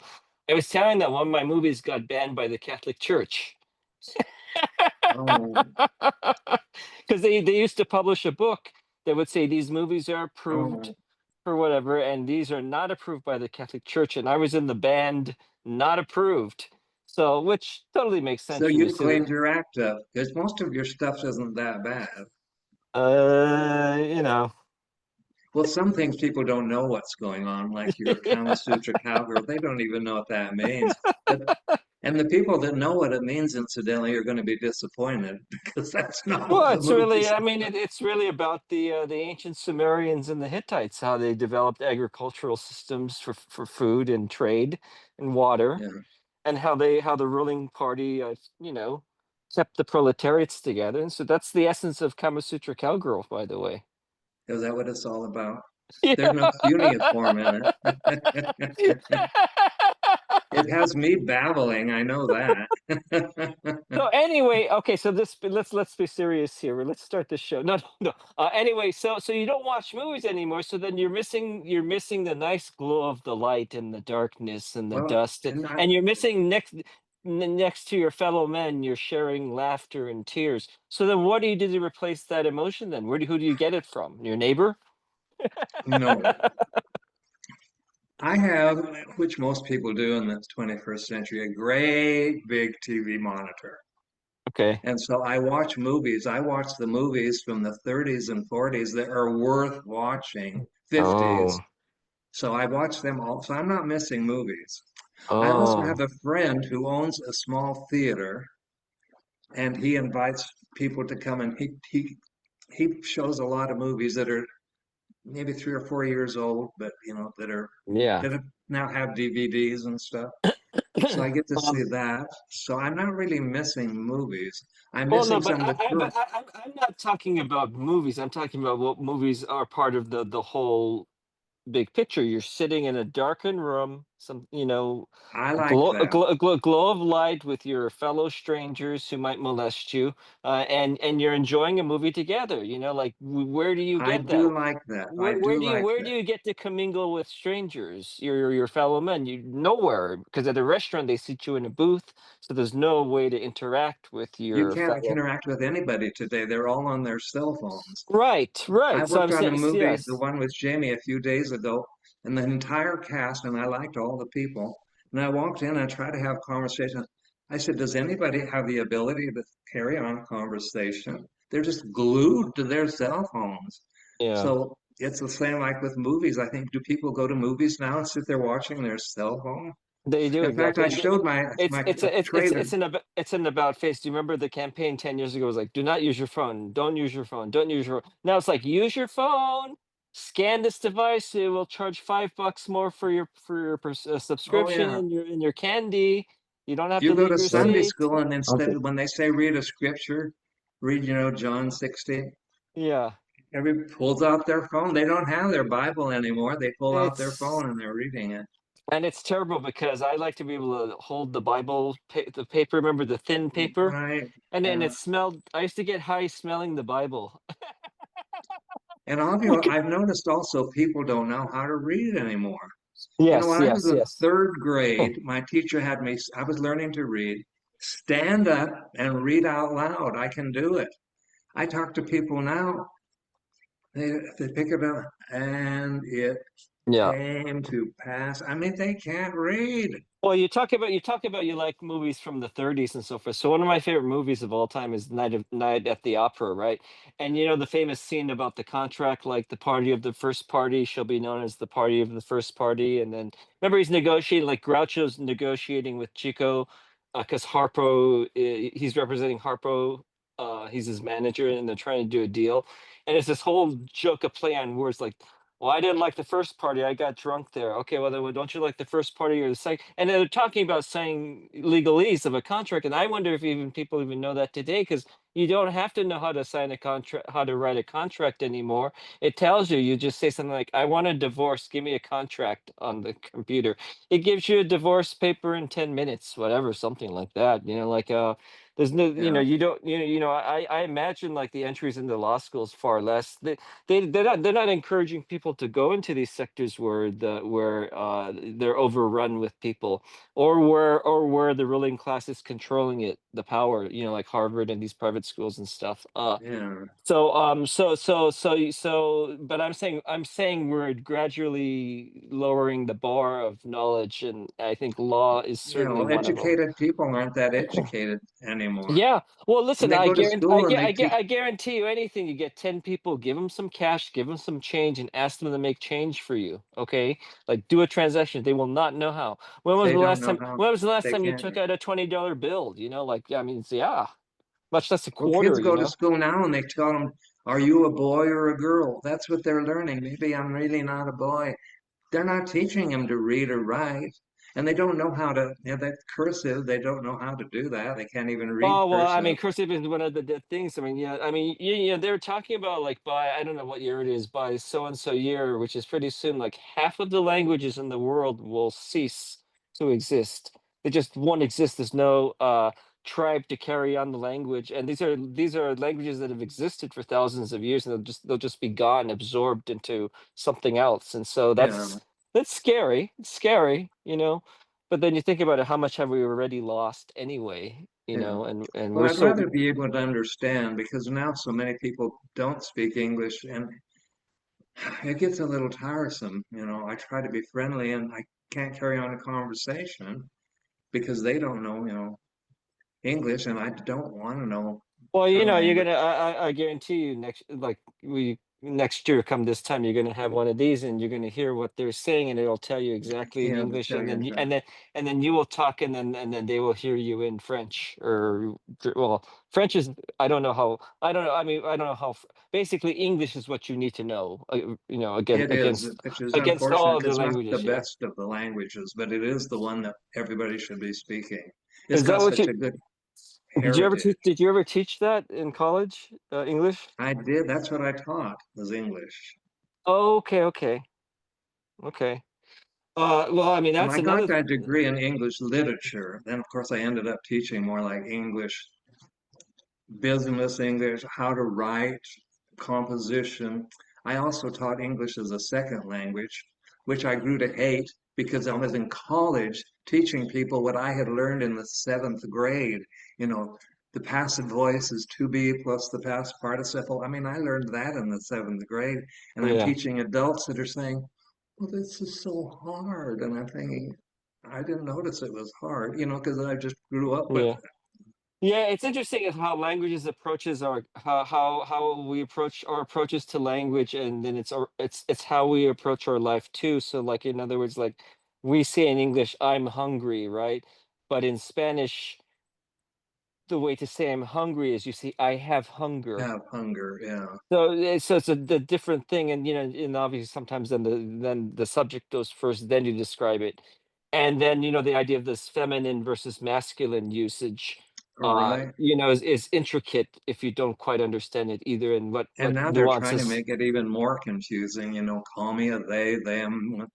was telling them one of my movies got banned by the Catholic Church Oh, because they used to publish a book that would say these movies are oh, approved. for whatever, and these are not approved by the Catholic Church, and I was in the band not approved. So, which totally makes So sense when you you see the, cleaned your act up because most of your stuff isn't that bad. you know, Well, some things people don't know what's going on, like your Kama Sutra cowgirl. They don't even know what that means. But and the people that know what it means, incidentally, are going to be disappointed because that's not what well, the it's really, movie's I mean, it's really about the ancient Sumerians and the Hittites, how they developed agricultural systems for food and trade and water, about. Yeah. and how the ruling party, kept the proletariats together. And so that's the essence of Kama Sutra cowgirl, by the way. Is that what it's all about? There's Yeah. no cuneiform in it. It has me babbling, I know that. So anyway, okay, so let's be serious here. Let's start the show. No, no, no. Anyway, so you don't watch movies anymore. So then you're missing the nice glow of the light and the darkness and the Well, dust, and I, and you're missing next to your fellow men. You're sharing laughter and tears. So then, what do you do to replace that emotion? Then who do you get it from? Your neighbor? no, I have, which most people do in the 21st century, a great big TV monitor. Okay. And so I watch movies. I watch the movies from the 30s and 40s that are worth watching, 50s. Oh. So I watch them all. So I'm not missing movies. I also have Oh. a friend who owns a small theater and he invites people to come and he shows a lot of movies that are maybe 3 or 4 years old, but Yeah. that now have DVDs and stuff. So I get to see um. that. So I'm not really missing movies. I'm Well, no, missing but some of the current. I'm not talking about movies. I'm talking about what movies are part of the whole big picture. You're sitting in a darkened room, I like that. a glow of light with your fellow strangers who might molest you, and you're enjoying a movie together. Like where do you I get that? do like that. I do like Where do that. you get to commingle with strangers, your fellow men? You nowhere, because at a restaurant they sit you in a booth, so there's no way to interact with You your can't fellow. interact with anybody today. They're all on their cell phones. Right, I right. So I'm worked on a saying, movie, the yes, one with Jamie a few days ago, and the entire cast, and I liked all the people. And I walked in and tried to have conversation. I said, does anybody have the ability to carry on conversation? They're just glued to their cell phones. yeah, So it's the same like with movies. I think, do people go to movies now and sit there watching their cell phone? they do In fact, I exactly. showed my trailer. It's an about face. Do you remember the campaign 10 years ago was like, "Do not use your phone. Don't use your phone. Don't use your." Now it's like, use your phone. Scan this device. It will charge $5 more for your Oh subscription yeah. and your candy. You don't have You to go leave to your Sunday seat. school and instead when they say read a scripture, read, John 16. Yeah, Every pulls out their phone. They don't have their Bible anymore. They pull out their it's phone and they're reading it. and it's terrible because I like to be able to hold the Bible, the paper. Remember the thin paper? Right. And then it Yeah. smelled. I used to get high smelling the Bible. And I've noticed also people don't know how to read anymore. Yes, When I was yes, in yes. third grade, my teacher had me, I was learning to read, stand up and read out loud. I can do it. I talk to people now, they pick it up and it Yeah. came to pass. I mean, they can't read. Well, you talk about you like movies from the 30s and so forth. So one of my favorite movies of all time is Night at the Opera, right? And the famous scene about the contract, like the party of the first party shall be known as the party of the first party. And then remember he's negotiating, like Groucho's negotiating with Chico, because he's representing Harpo. He's his manager, and they're trying to do a deal. And it's this whole joke of play on words, like, well, I didn't like the first party. I got drunk there. Okay, well, then don't you like the first party or the second? And they're talking about saying legalese of a contract, and I wonder if even people even know that today, because you don't have to know how to sign a contract, how to write a contract anymore. It tells you. You just say something like, "I want a divorce. Give me a contract" on the computer. It gives you a divorce paper in 10 minutes, whatever, something like that. There's no, Yeah, you don't, I imagine like the entries into law schools far less. They're not encouraging people to go into these sectors where they're overrun with people, or where the ruling class is controlling it, the power, like Harvard and these private schools and stuff. yeah, But I'm saying we're gradually lowering the bar of knowledge, and I think law is yeah. certainly Well, one of them. educated people aren't that educated anymore, Yeah. Well, and listen, they I go to guarantee, school and they teach. I guarantee you anything. You get 10 people, give them some cash, give them some change, and ask them to make change for you. Okay, like do a transaction. They will not know how. When was They the don't last know time? how. When was the last They time you can't. took out a $20 bill? Like, I mean, yeah, much less a Well, quarter. kids go to school now and they tell them, "Are you a boy or a girl?" That's what they're learning. Maybe I'm really not a boy. They're not teaching them to read or write, and they don't know how to. That cursive, they don't know how to do that. They can't even read Oh, well, I mean, cursive. cursive is one of the things. I mean, yeah, I mean, they're talking about like by, I don't know what year it is, by so and so year, which is pretty soon, like half of the languages in the world will cease to exist. They just won't exist. There's no tribe to carry on the language, and these are languages that have existed for thousands of years, and they'll just be gone, absorbed into something else. And so Yeah, that's scary. It's scary, But then you think about it, how much have we already lost anyway? yeah. And Well, we're I'd so. rather be able to understand because now so many people don't speak English, and it gets a little tiresome. I try to be friendly, and I can't carry on a conversation because they don't know, English, and I don't want to know Well, their you're language. gonna. I guarantee you next year, come this time, you're gonna have one of these, and you're gonna hear what they're saying, and it'll tell you exactly in Yeah, to English, tell and you then exactly. you will talk, and then they will hear you in French, or well, French is. I don't know how. I don't know. I mean, I don't know how. Basically, English is what you need to know. Again, It is, against which is against unfortunate all because other it's not the languages. Yeah. best of the languages, but it is the one that everybody should be speaking. It's Is that got what such you a good did? You ever heritage. teach? Did you ever teach that in college? English? I did. That's what I taught was English. Oh, okay, okay, okay. Well, I mean, Well, that's I got another. that degree in English literature. Then, of course, I ended up teaching more like English business English, how to write, composition. I also taught English as a second language, which I grew to hate because I was in college teaching people what I had learned in the seventh grade. You know, the passive voice is to be plus the past participle. I mean, I learned that in the seventh grade, and I'm Yeah, teaching adults that are saying, "Well, this is so hard," and I'm thinking, I didn't notice it was hard, because I just grew up with yeah, it. yeah. It's interesting of how languages approaches our how we approach our approaches to language, and then it's how we approach our life too. So, like in other words, like we say in English, "I'm hungry," right? But in Spanish, the way to say "I'm hungry" is you say, "I have hunger." Have hunger, yeah. So it's the different thing, and and obviously sometimes then the subject goes first, then you describe it, and then the idea of this feminine versus masculine usage, Oh, really? is intricate if you don't quite understand it either, and And what now they're trying to nuances. make it even more confusing, call me a they, them.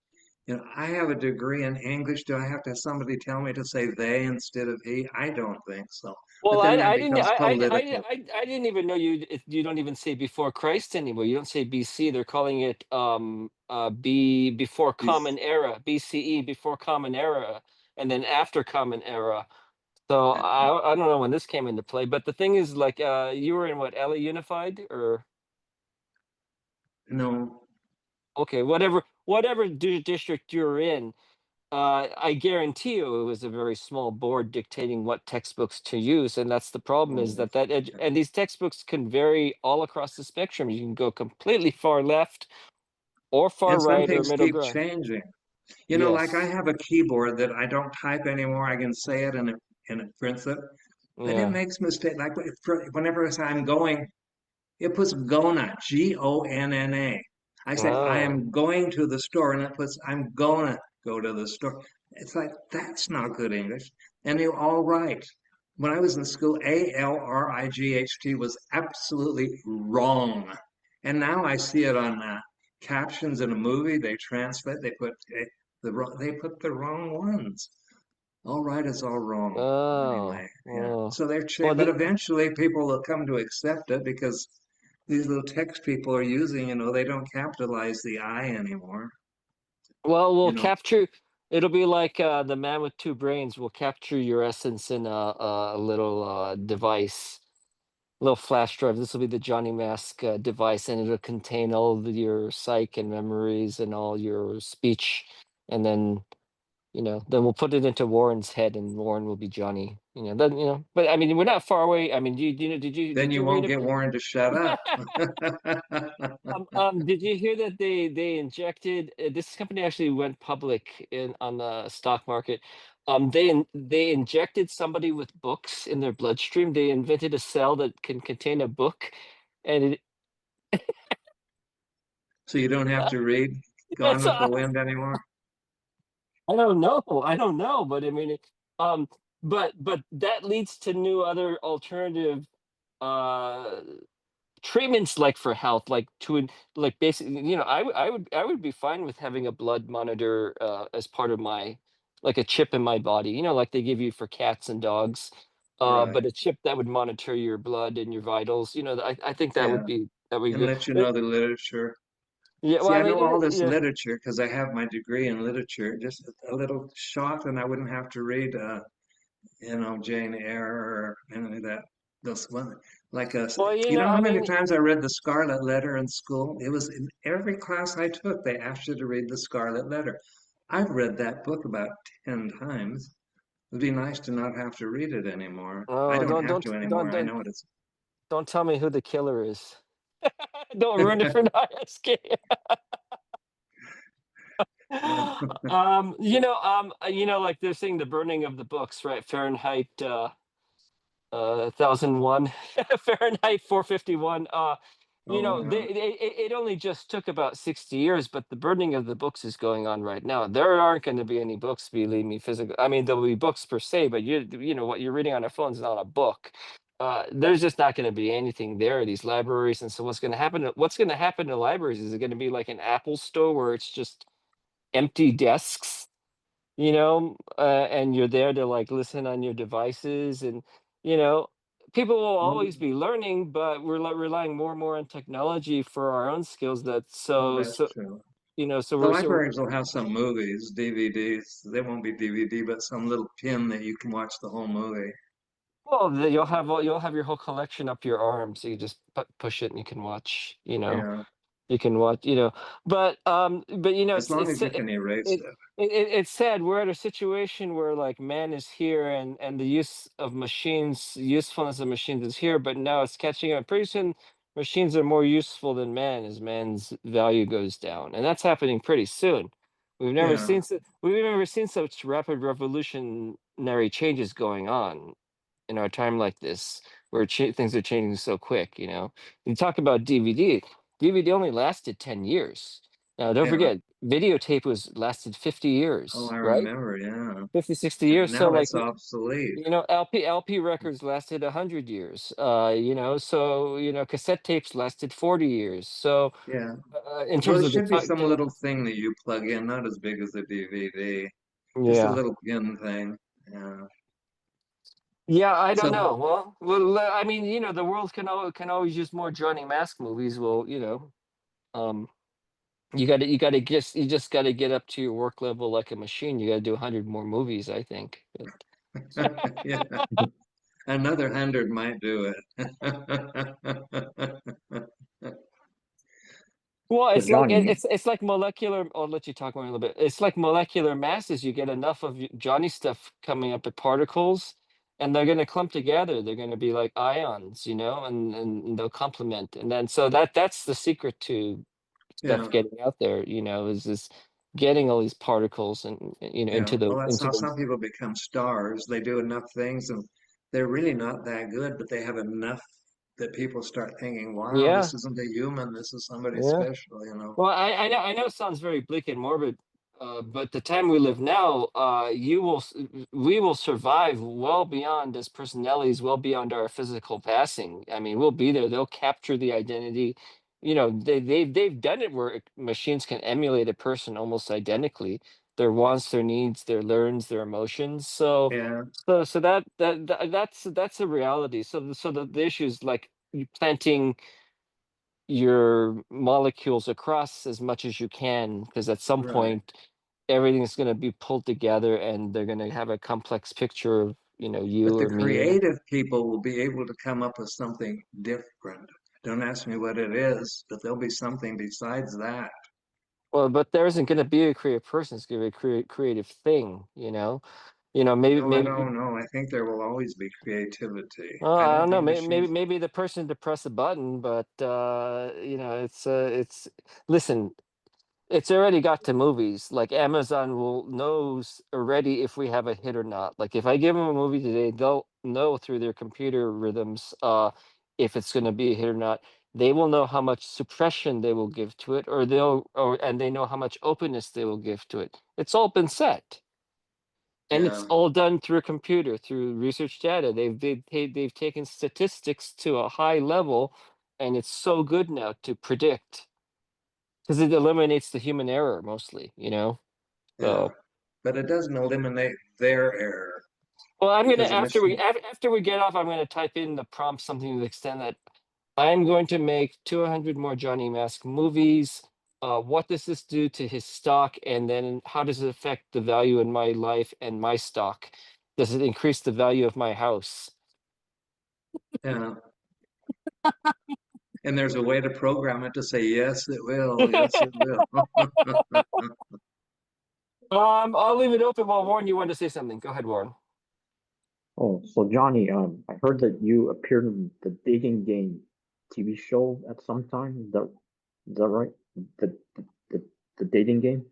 I have a degree in English. Do I have to have somebody tell me to say they instead of he? I don't think so. Well, But then that I didn't becomes political. I didn't even know you don't even say before Christ anymore. You don't say BC. They're calling it B before These, Common Era, BCE before Common Era, and then after Common Era. So I don't know when this came into play, but the thing is, like, you were in what, LA Unified, or no, okay, whatever district you're in. I guarantee you it was a very small board dictating what textbooks to use, and that's the problem, is oh, and these textbooks can vary all across the spectrum. You can go completely far left or far and some right or things middle keep ground. changing. Like I Yes. have a keyboard that I don't type anymore. I can say it and it prints it, but it Yeah. makes mistakes. Like whenever I say I'm going, it puts gonna, Gonna. I say, I Oh. am going to the store, and it puts, I'm gonna go to the store. It's like, that's not good English. And you're all right. When I was in school, Alright was absolutely wrong. And now I see it on captions in a movie. They translate, they put the wrong ones. all right is all wrong. Oh, Anyway, yeah. oh. So Well, but eventually people will come to accept it because these little text people are using, they don't capitalize the I anymore. we'll You know, capture. It'll be like the man with two brains. Will capture your essence in a little device, little flash drive. This will be the Johnny Mask device, and it'll contain all of your psych and memories and all your speech, and then then we'll put it into Warren's head, and Warren will be Johnny. Then But I mean, we're not far away. I mean, then did you you read won't it? get Warren to shut up. Did you hear that they injected this company actually went public in on the stock market? They injected somebody with books in their bloodstream. They invented a cell that can contain a book, and it. So you don't have to read Gone That's with the Wind anymore? I don't know. I don't know, but I mean, um, but that leads to new other alternative uh treatments, like for health, like like basically, I would be fine with having a blood monitor as part of my, like a chip in my body, like they give you for cats and dogs, Right. but a chip that would monitor your blood and your vitals. I think Yeah. that would be And good. let you know the literature. Yeah, well, See, I I know mean, all this yeah. literature because I have my degree in literature. Just a little shot, and I wouldn't have to read, Jane Eyre or any of that. Those one, like Well, you know how I many mean, times I read the Scarlet Letter in school? It was in every class I took. They asked you to read the Scarlet Letter. I've read that book about 10 times. It'd be nice to not have to read it anymore. I oh, don't have to anymore. I know what it's. don't tell me who the killer is. Don't ruin it for not asking. Like they're saying the burning of the books, right? Fahrenheit 1001, Fahrenheit 451. Oh yeah, It only just took about 60 years, but the burning of the books is going on right now. There aren't going to be any books, believe me, physical. I mean, there'll be books per se, but what you're reading on a phone is not a book. There's just not going to be anything there. These libraries, and so what's going to happen? What's going to happen to libraries? Is it going to be like an Apple store where it's just empty desks, and you're there to like listen on your devices, and you know people will well, always be learning, but we're relying more and more on technology for our own skills. well, that's true. So The we're libraries will have some movies, DVDs. They won't be DVD, but some little pin that you can watch the whole movie. well, you'll have your whole collection up your arm, so you just push it and you can watch. Yeah, You can watch, but as long as you can erase it, it. it's sad. We're at a situation where like man is here, and the usefulness of machines is here, but now it's catching up. Pretty soon, machines are more useful than man as man's value goes down, and that's happening pretty soon. Yeah, We've never seen such rapid revolutionary changes going on in our time like this, where things are changing so quick. You talk about DVD. DVD only lasted 10 years. Now, don't yeah. forget, videotape was lasted 50 Oh, years, I right? remember. Yeah, 50, 60 and years. So now like, it's obsolete. LP records lasted 100 years. Cassette tapes lasted 40 years. So Yeah. in Well, terms it of the should be time, some little thing that you plug in, not as big as a DVD, just a yeah. little pin thing. Yeah. Yeah, I don't So, know. I mean, the world can always use more Johnny Mask movies. Well, um, you just got to get up to your work level like a machine. You got to do 100 more movies, I think. yeah, another 100 might do it. Well, So Johnny, it's like molecular. I'll let you talk more a little bit. It's like molecular masses. You get enough of Johnny stuff coming up at particles, and they're going to clump together. They're going to be like ions, and they'll complement. And then so that's the secret to stuff Yeah, getting out there. Is this getting all these particles and yeah. Well, that's into how the some people become stars. They do enough things and they're really not that good, but they have enough that people start thinking, wow, yeah, this isn't a human, this is somebody yeah. special. Well, I know it sounds very bleak and morbid, but the time we live now, we will survive well beyond as personalities, well beyond our physical passing. I mean, we'll be there. They'll capture the identity. They've done it where machines can emulate a person almost identically. their wants, their needs, their learns, their emotions. So Yeah, that's a reality. So the issue is like you planting your molecules across as much as you can, because at some right. point everything's going to be pulled together and they're going to have a complex picture of, But you the or me or creative people will be able to come up with something different. Don't ask me what it is, but there'll be something besides that. well, but there isn't going to be a creative person. It's going to be a creative thing, maybe No, I maybe don't know. I think there will always be creativity. well, I I don't don't know. think Maybe the person to press a button, but it's listen. It's already got to movies. Like Amazon will knows already if we have a hit or not. Like if I give them a movie today, they'll know through their computer rhythms if it's going to be a hit or not. They will know how much suppression they will give to it, and they know how much openness they will give to it. It's all been set, and it's Yeah, all done through a computer, through research data. They've taken statistics to a high level, and it's so good now to predict because it eliminates the human error mostly. yeah. So, But it doesn't eliminate their error well, I'm gonna because a machine, after we get off, I'm gonna type in the prompt something to the extent that I'm going to make 200 more Johnny Mask movies. What does this do to his stock, and then how does it affect the value in my life and my stock? Does it increase the value of my house? yeah. And there's a way to program it to say, yes, it will. Yes, it will. I'll leave it open while Warren, you want to say something. Go ahead, Warren. Oh, so Johnny, I heard that you appeared in the dating game TV show at some time. Is that right? The the, the dating game?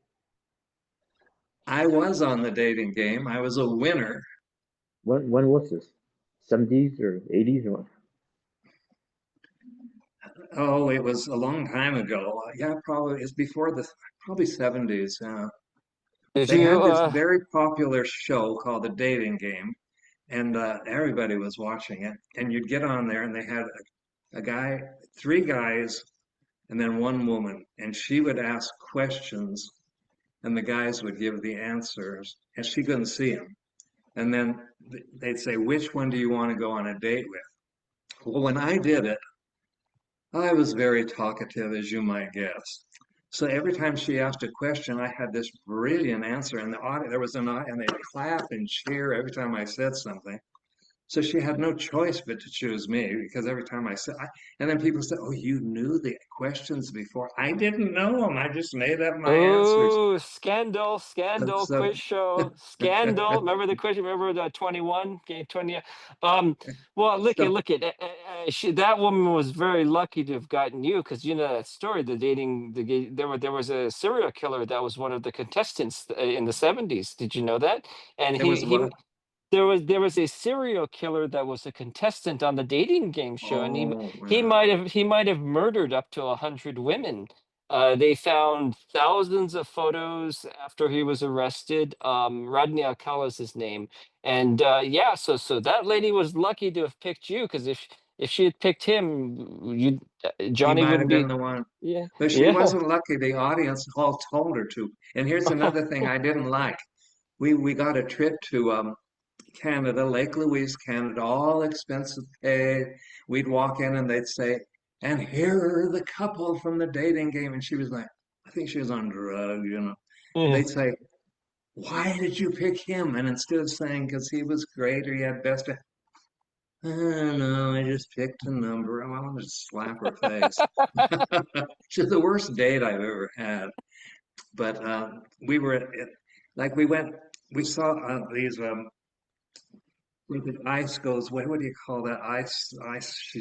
I was on the dating game. I was a winner. When was this? 70s or 80s or Oh, it was a long time ago. Yeah, probably it's before probably 70s. Did They you had this very popular show called The Dating Game, and everybody was watching it. And you'd get on there, and they had a guy, three guys, and then one woman, and she would ask questions, and the guys would give the answers, and she couldn't see them. And then they'd say, "Which one do you want to go on a date with?" Well, when I did it, I was very talkative, as you might guess. So every time she asked a question, I had this brilliant answer, and the audience, there was and they'd clap and cheer every time I said something. So she had no choice but to choose me because every time and then people said, "Oh, you knew the questions before." I didn't know them. I just made up my answers. Oh, scandal, scandal, So, quiz show, scandal. Remember the quiz? Remember the 21 game 20? Um, well, so look at that woman was very lucky to have gotten you because you know that story, there was a serial killer that was one of the contestants in the 70s. Did you know that? And there was he what? there was a serial killer that was a contestant on the dating game show, and Oh, he might have murdered up to 100 women. They found thousands of photos after he was arrested. Rodney Alcala is his name, and yeah, so that lady was lucky to have picked you because if she had picked him, you he Johnny might have wouldn't been be. the one. Yeah, But she yeah. wasn't lucky. The audience all told her to. And here's another thing I didn't like. We got a trip to Canada, Lake Louise, Canada, all expenses paid. We'd walk in and they'd say, "And here are the couple from the dating game." And she was like, I think she was on drugs. Yeah. They'd say, "Why did you pick him?" And instead of saying, "Because he was great or he had best," I don't know, I just picked a number. I want to just slap her face. She's the worst date I've ever had. But we were like we saw these where the ice goes. What do you call that? Ice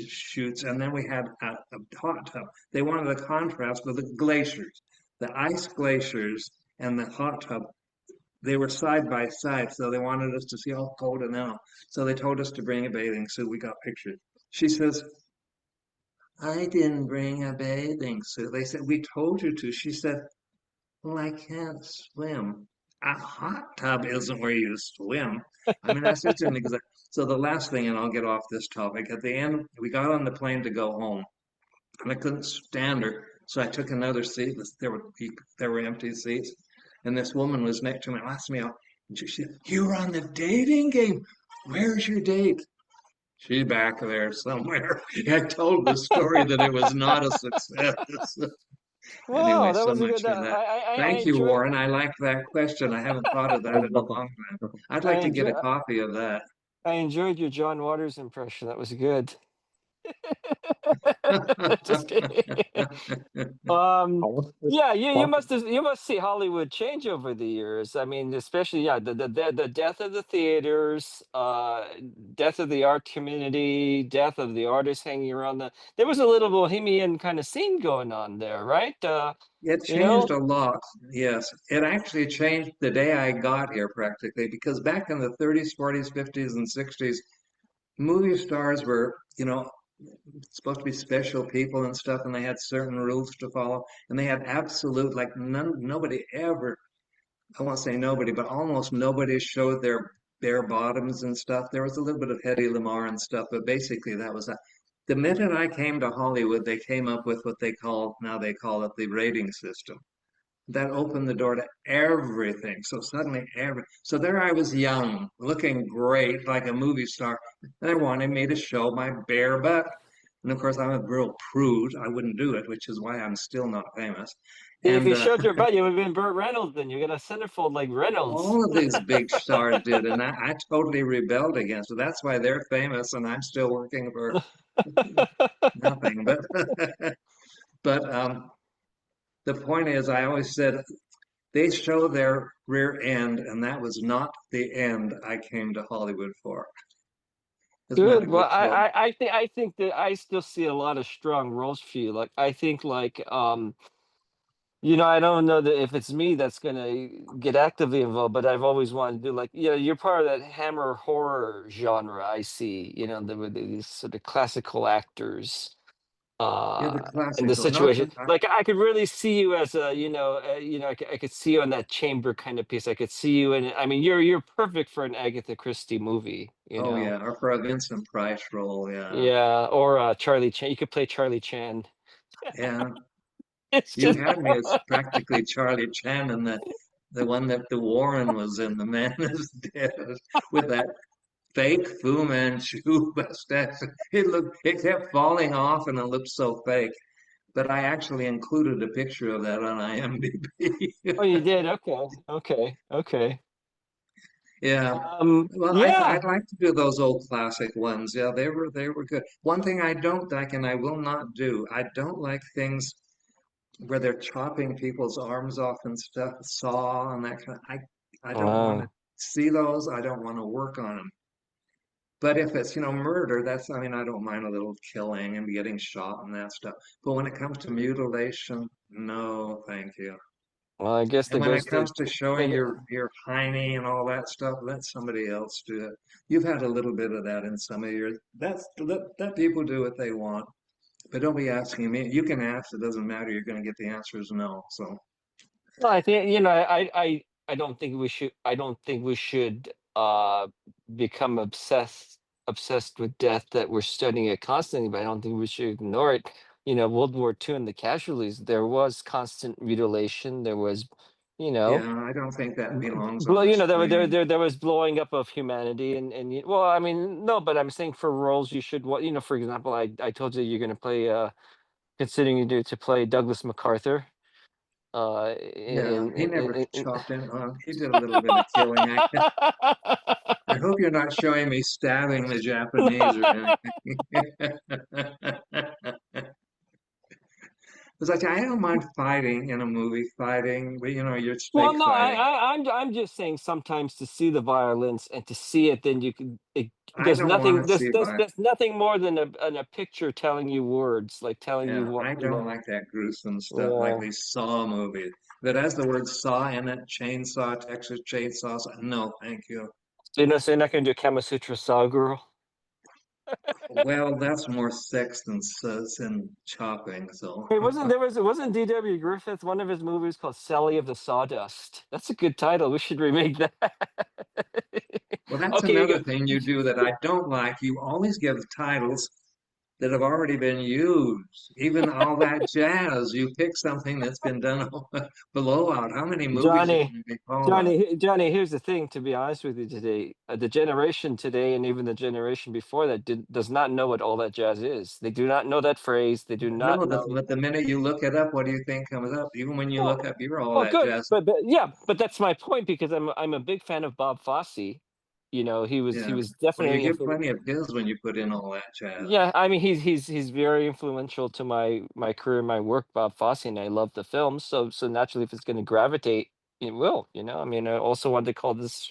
shoots, and then we had a hot tub. They wanted the contrast with the glaciers, the ice glaciers, and the hot tub. They were side by side, so they wanted us to see how cold and now. So they told us to bring a bathing suit. We got pictures. She says, "I didn't bring a bathing suit." They said, "We told you to." She said, "Well, I can't swim." A hot tub isn't where you swim. I mean, that's just an example. So the last thing, and I'll get off this topic. At the end, we got on the plane to go home, and I couldn't stand her, so I took another seat. There were empty seats, and this woman was next to me, asked me out, and she said, "You were on the dating game. Where's your date?" She's back there somewhere. I told the story that it was not a success. Anyway, Wow, that so was a much good. for that. I Thank you, enjoy. Warren. I like that question. I haven't thought of that Oh, in a welcome. long time. Welcome. I'd I like to get a enjoy. copy of that. I enjoyed your John Waters impression. That was good. Just kidding. Um, How was the yeah, you talk? must see Hollywood change over the years. I mean, especially yeah, the death of the theaters, death of the art community, death of the artists hanging around the. There was a little bohemian kind of scene going on there, right? It You changed know, a lot. Yes, it actually changed the day I got here practically because back in the 30s, 40s, 50s, and 60s, movie stars were, supposed to be special people and stuff, and they had certain rules to follow, and they had absolute, like, nobody ever, I won't say nobody, but almost nobody showed their bare bottoms and stuff. There was a little bit of Hedy Lamarr and stuff, but basically that was that. The minute I came to Hollywood, they came up with what now they call it the rating system. That opened the door to everything. So suddenly, so there I was young, looking great, like a movie star, and they wanted me to show my bare butt. And of course, I'm a real prude. I wouldn't do it, which is why I'm still not famous. if And you showed your butt, you would have been Burt Reynolds. Then you got a centerfold like Reynolds. all of these big stars did, and I totally rebelled against it. That's why they're famous, and I'm still working for nothing. But but the point is, I always said they show their rear end, and that was not the end I came to Hollywood for. It's not a Good. Well, good quote. I think that I still see a lot of strong roles for you. Like I think like I don't know that if it's me that's gonna get actively involved, but I've always wanted to do like you're part of that hammer horror genre. I see. With these sort of classical actors Yeah, the in the classical. Not situation. to, Like I could really see you as a I could see you in that chamber kind of piece. I could see you in. I mean, you're perfect for an Agatha Christie movie. oh yeah, or for a Vincent Price role. Yeah, Yeah, or Charlie Chan. You could play Charlie Chan. yeah. It's You just had me as practically Charlie Chan in the one that the Warren was in. The Man is Dead with that fake Fu Manchu mustache. It kept falling off, and it looked so fake. But I actually included a picture of that on IMDb. oh, you did. Okay, okay, okay. Yeah. Well, Yeah. I'd like to do those old classic ones. Yeah, they were good. One thing I don't like, and I will not do, I don't like things where they're chopping people's arms off and stuff, saw and that kind of. I don't want to Wow. see those. I don't want to work on them. But if it's, murder, I mean, I don't mind a little killing and getting shot and that stuff. But when it comes to mutilation, no, thank you. Well, I guess And that when it goes to. comes to showing your hiney and all that stuff, let somebody else do it. You've had a little bit of that in some of your. Let people do what they want, but don't be asking me. You can ask; it doesn't matter. You're going to get the answers no. So Well, I think I don't think we should. I don't think we should become obsessed with death. That we're studying it constantly, but I don't think we should ignore it. World War II and the casualties. There was constant mutilation. There was, you know, yeah, I don't think that belongs on Well, the there screen. there was blowing up of humanity, well, I mean, no, but I'm saying for roles you should, for example, I told you you're going to play, considering you do to play Douglas MacArthur, Yeah, he never in chopped in. He did a little bit of killing. I hope you're not showing me stabbing the Japanese or anything. It's like I don't mind fighting in a movie, fighting, but you're Well, steak no, fighting. I'm just saying sometimes to see the violence and to see it, then you can. I don't want to see violence. There's nothing more than a picture telling you words, like telling you Yeah, what I don't like that gruesome stuff, like Yeah. these Saw movies that has the word Saw in it, chainsaw, Texas chainsaw. No, thank you. So you're not going to do Kama Sutra Saw Girl. Well, that's more sex than chopping. So, Wait, wasn't D.W. Griffith one of his movies called Sally of the Sawdust? That's a good title. We should remake that. well, that's Okay, another thing you do that I don't like. You always give titles that have already been used. Even all that jazz, you pick something that's been done blowout. How many movies are Johnny, going to be called up? Johnny, here's the thing, to be honest with you today, the generation today and even the generation before that does not know what all that jazz is. They do not know that phrase. They do not No, know. but the minute you look it up, what do you think comes up? Even when you Oh, look up you're all oh, that good. jazz. But yeah, but that's my point because I'm a big fan of Bob Fosse. You know, he Yeah. was Well, you definitely get plenty of his when you put in all that jazz. yeah, I mean he's very influential to my career, my work, Bob Fosse, and I love the films. So naturally, if it's going to gravitate, it will. You know, I mean, I also wanted to call this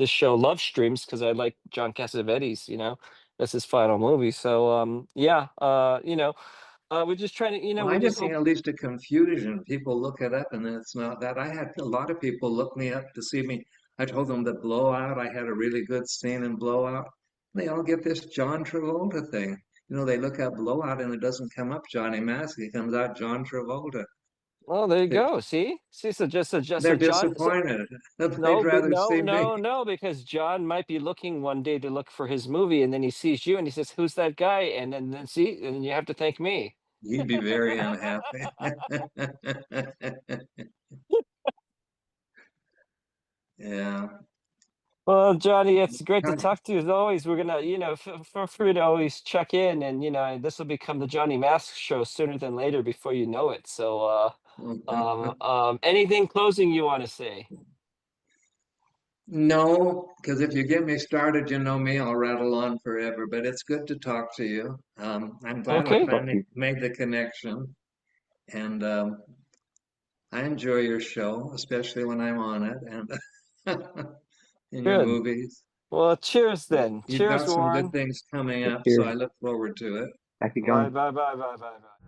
show Love Streams because I like John Cassavetes. You know, that's his final movie. So yeah, we're just trying to, Well, I we're just just see at least a confusion. People look it up and it's not that. I had a lot of people look me up to see me. I told them that Blowout, I had a really good scene in Blowout. They all get this John Travolta thing. They look up Blowout and it doesn't come up Johnny Massey. It comes out John Travolta. well, there you They, go. See, so they're John, so disappointed. They'd no, rather no, see me. no, no, because John might be looking one day to look for his movie, and then he sees you, and he says, "Who's that guy?" And then see, and you have to thank me. You'd be very unhappy. Yeah. Well, Johnny, it's great to talk to you as always. We're gonna, feel free to always check in, and this will become the Johnny Mask show sooner than later before you know it. So, anything closing you want to say? No, because if you get me started, you know me, I'll rattle on forever. But it's good to talk to you. I'm glad Good I to Okay, talk to finally you. made the connection, and I enjoy your show, especially when I'm on it and in your good. movies. Well, cheers But then. you've Cheers, got some good Warren. things coming up, so Cheers. I look forward to it. Thank you, Bye, John. bye, bye, bye, bye, bye.